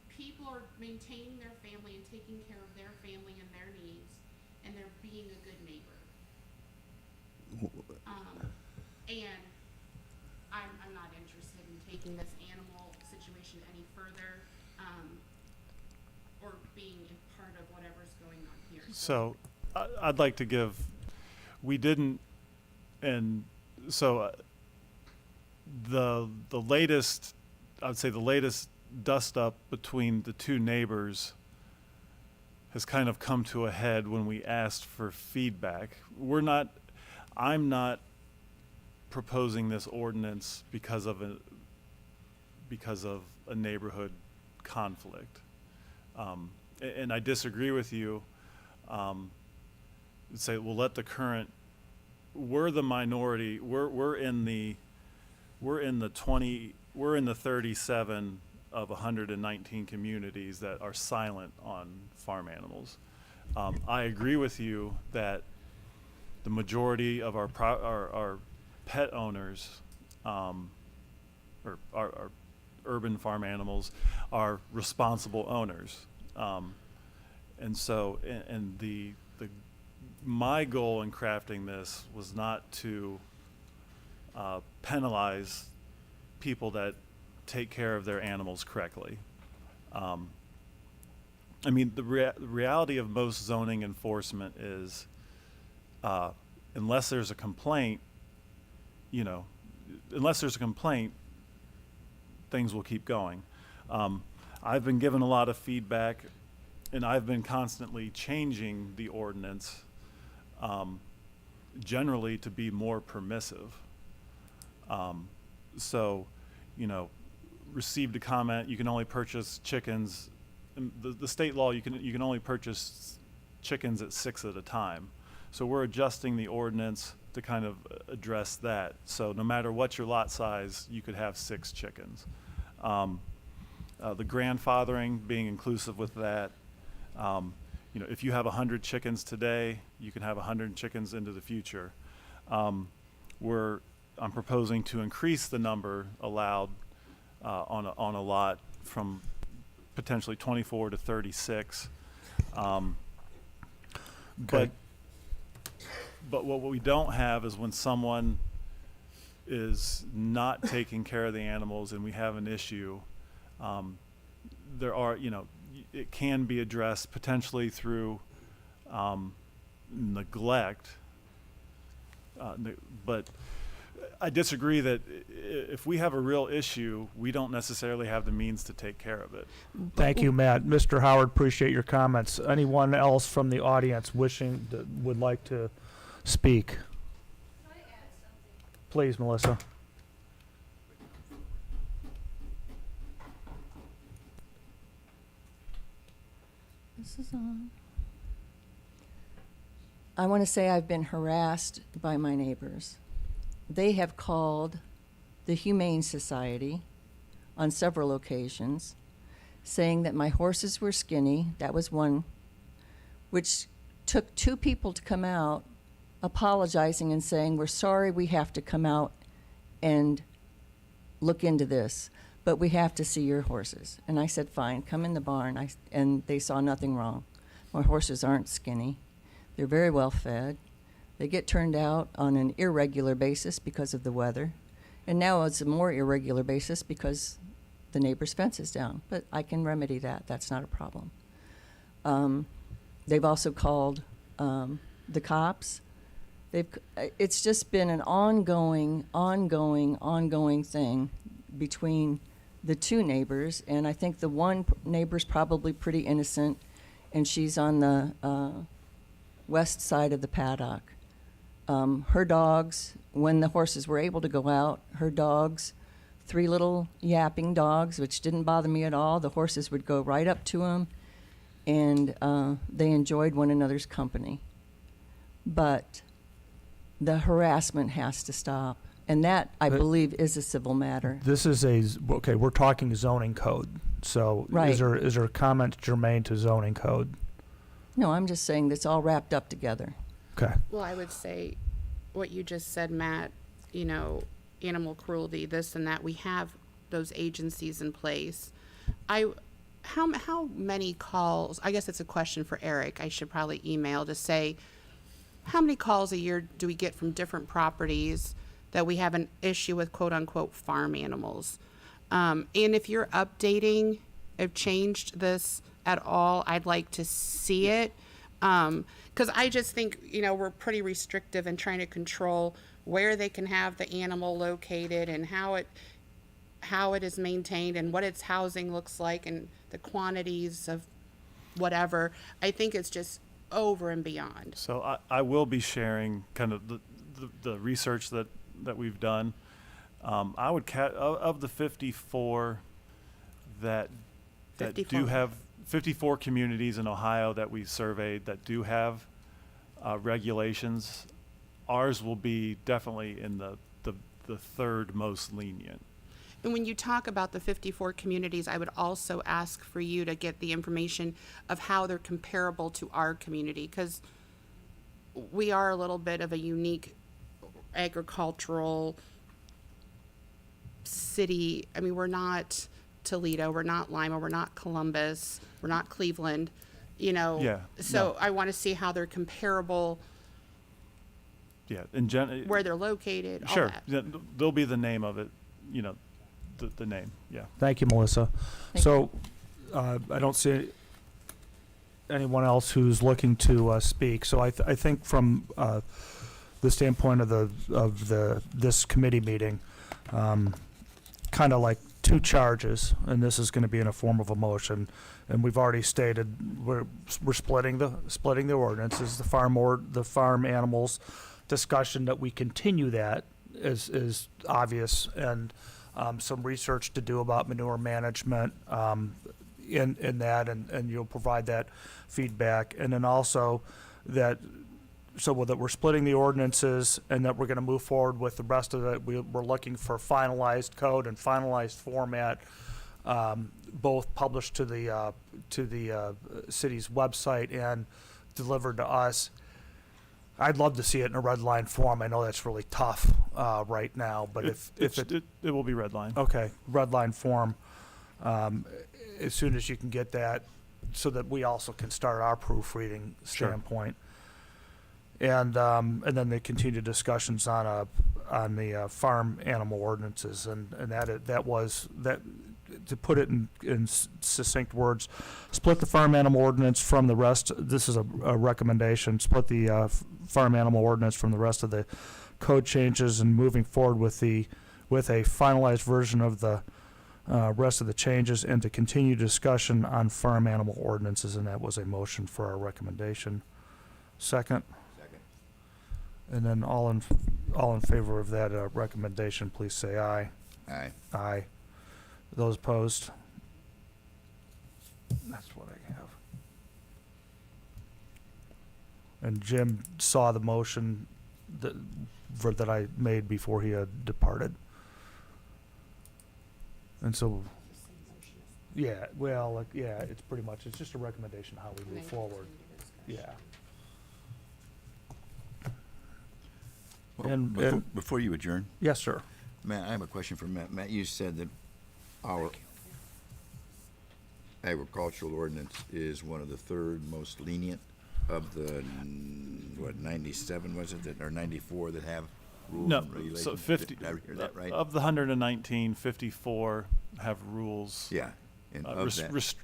people are maintaining their family and taking care of their family and their needs, and they're being a good neighbor. And I'm not interested in taking this animal situation any further, or being a part of whatever's going on here. So I'd like to give, we didn't, and so the latest, I'd say the latest dust up between the two neighbors has kind of come to a head when we asked for feedback. I'm not proposing this ordinance because of a neighborhood conflict. And I disagree with you. Say, well, let the current, we're the minority, we're in the we're in the 37 of 119 communities that are silent on farm animals. I agree with you that the majority of our pet owners, or our urban farm animals, are responsible owners. And so, and my goal in crafting this was not to penalize people that take care of their animals correctly. I mean, the reality of most zoning enforcement is, unless there's a complaint, things will keep going. I've been given a lot of feedback, and I've been constantly changing the ordinance, generally to be more permissive. So, received a comment, you can only purchase chickens. In the state law, you can only purchase chickens at 6 at a time. So we're adjusting the ordinance to kind of address that. So no matter what your lot size, you could have 6 chickens. The grandfathering being inclusive with that. If you have 100 chickens today, you can have 100 chickens into the future. I'm proposing to increase the number allowed on a lot from potentially 24 to 36. Okay. But what we don't have is when someone is not taking care of the animals and we have an issue, it can be addressed potentially through neglect. But I disagree that if we have a real issue, we don't necessarily have the means to take care of it. Thank you, Matt. Mr. Howard, appreciate your comments. Anyone else from the audience would like to speak? Can I add something? Please, Melissa. This is on. I want to say I've been harassed by my neighbors. They have called the Humane Society on several occasions, saying that my horses were skinny. That was one, which took 2 people to come out apologizing and saying, we're sorry, we have to come out and look into this, but we have to see your horses. And I said, fine, come in the barn. And they saw nothing wrong. My horses aren't skinny. They're very well fed. They get turned out on an irregular basis because of the weather. And now it's a more irregular basis because the neighbor's fence is down. But I can remedy that. That's not a problem. They've also called the cops. It's just been an ongoing thing between the 2 neighbors. And I think the one neighbor's probably pretty innocent, and she's on the west side of the paddock. Her dogs, when the horses were able to go out, her dogs, 3 little yapping dogs, which didn't bother me at all. The horses would go right up to them, and they enjoyed one another's company. But the harassment has to stop, and that, I believe, is a civil matter. This is okay, we're talking zoning code. So Right. is there a comment germane to zoning code? No, I'm just saying that's all wrapped up together. Okay. Well, I would say what you just said, Matt, animal cruelty, this and that, we have those agencies in place. How many calls, I guess it's a question for Eric, I should probably email to say, how many calls a year do we get from different properties that we have an issue with quote unquote farm animals? And if you're updating, have changed this at all, I'd like to see it. Because I just think, we're pretty restrictive in trying to control where they can have the animal located and how it is maintained and what its housing looks like and the quantities of whatever. I think it's just over and beyond. So I will be sharing kind of the research that we've done. I would of the 54 that 54. do have 54 communities in Ohio that we surveyed that do have regulations. Ours will be definitely in the the third most lenient. And when you talk about the 54 communities, I would also ask for you to get the information of how they're comparable to our community, because we are a little bit of a unique agricultural city. I mean, we're not Toledo, we're not Lima, we're not Columbus, we're not Cleveland, you know. Yeah, So no. I want to see how they're comparable, Yeah, where they're located, all sure, that. yeah, there'll be the name of it, you know, the name, yeah. Thank you, Melissa. So, I don't see anyone else who's looking to speak. So I think from the standpoint of this committee meeting, kind of like two charges, and this is going to be in a form of a motion. And we've already stated we're splitting the ordinances, the farm animals discussion, that we continue that is obvious, and some research to do about manure management in that, and you'll provide that feedback. And then also that we're splitting the ordinances, and that we're going to move forward with the rest of it. We're looking for finalized code and finalized format, both published to the city's website and delivered to us. I'd love to see it in a red line form. I know that's really tough right now, but if it will be red line. okay, red line form, as soon as you can get that, so that we also can start our proofreading Sure. standpoint. And then the continued discussions on the farm animal ordinances, and that was to put it in succinct words, split the farm animal ordinance from the rest. This is a recommendation. Split the farm animal ordinance from the rest of the code changes, and moving forward with a finalized version of the rest of the changes, and to continue discussion on farm animal ordinances. And that was a motion for our recommendation. Second. And then all in favor of that recommendation, please say aye. Aye. Aye. Those opposed? That's what I have. And Jim saw the motion that I made before he had departed. And so, yeah, well, it's pretty much, it's just a recommendation how we move forward. Yeah. Well, And- before you adjourn, Yes, sir. Matt, I have a question for Matt. Matt, you said that our agricultural ordinance is one of the third most lenient of the, 97 was it, or 94 that have rules No, and regulations? so 50, Did I hear that right? of the 119, 54 have rules. Yeah, and uh, of res- that, rest-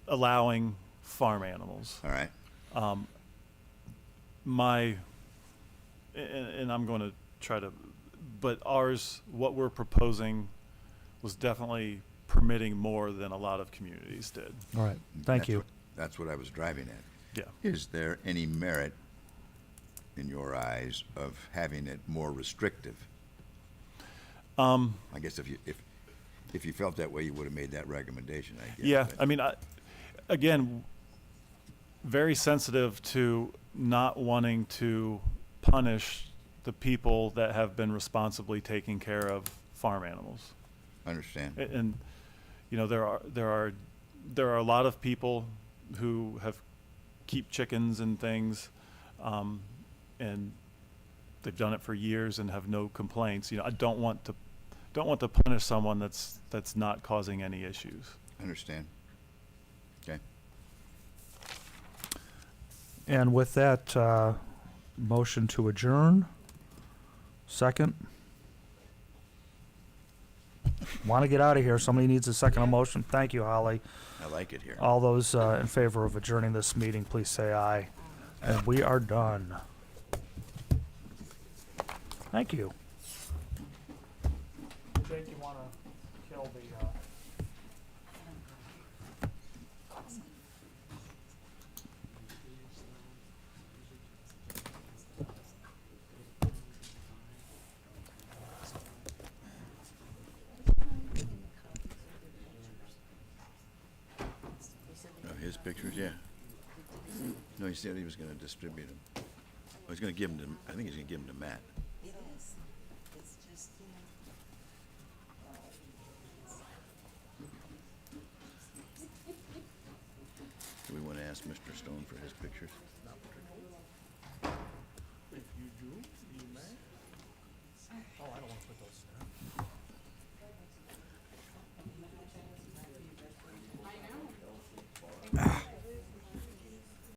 allowing farm animals. all right, And I'm going to try to, but ours, what we're proposing was definitely permitting more than a lot of communities did. All right. Thank That's you. that's what I was driving at. Yeah. Is there any merit, in your eyes, of having it more restrictive? I guess if you felt that way, you would have made that recommendation, I guess. Yeah, but- I mean, again, very sensitive to not wanting to punish the people that have been responsibly taking care of farm animals. Understand. And you know, there are a lot of people who have keep chickens and things, and they've done it for years and have no complaints. You know, I don't want to punish someone that's not causing any issues. Understand. Okay. And with that, motion to adjourn. Second. Want to get out of here. Somebody needs a second on motion. Thank you, Holly. I like it here. All those in favor of adjourning this meeting, please say aye. And we are done. Thank you. Jake, you want to kill the... Oh, his pictures, yeah. No, he said he was gonna distribute them. Oh, he's gonna give them to, I think he's gonna give them to Matt. ask Mr. Stone for his picture.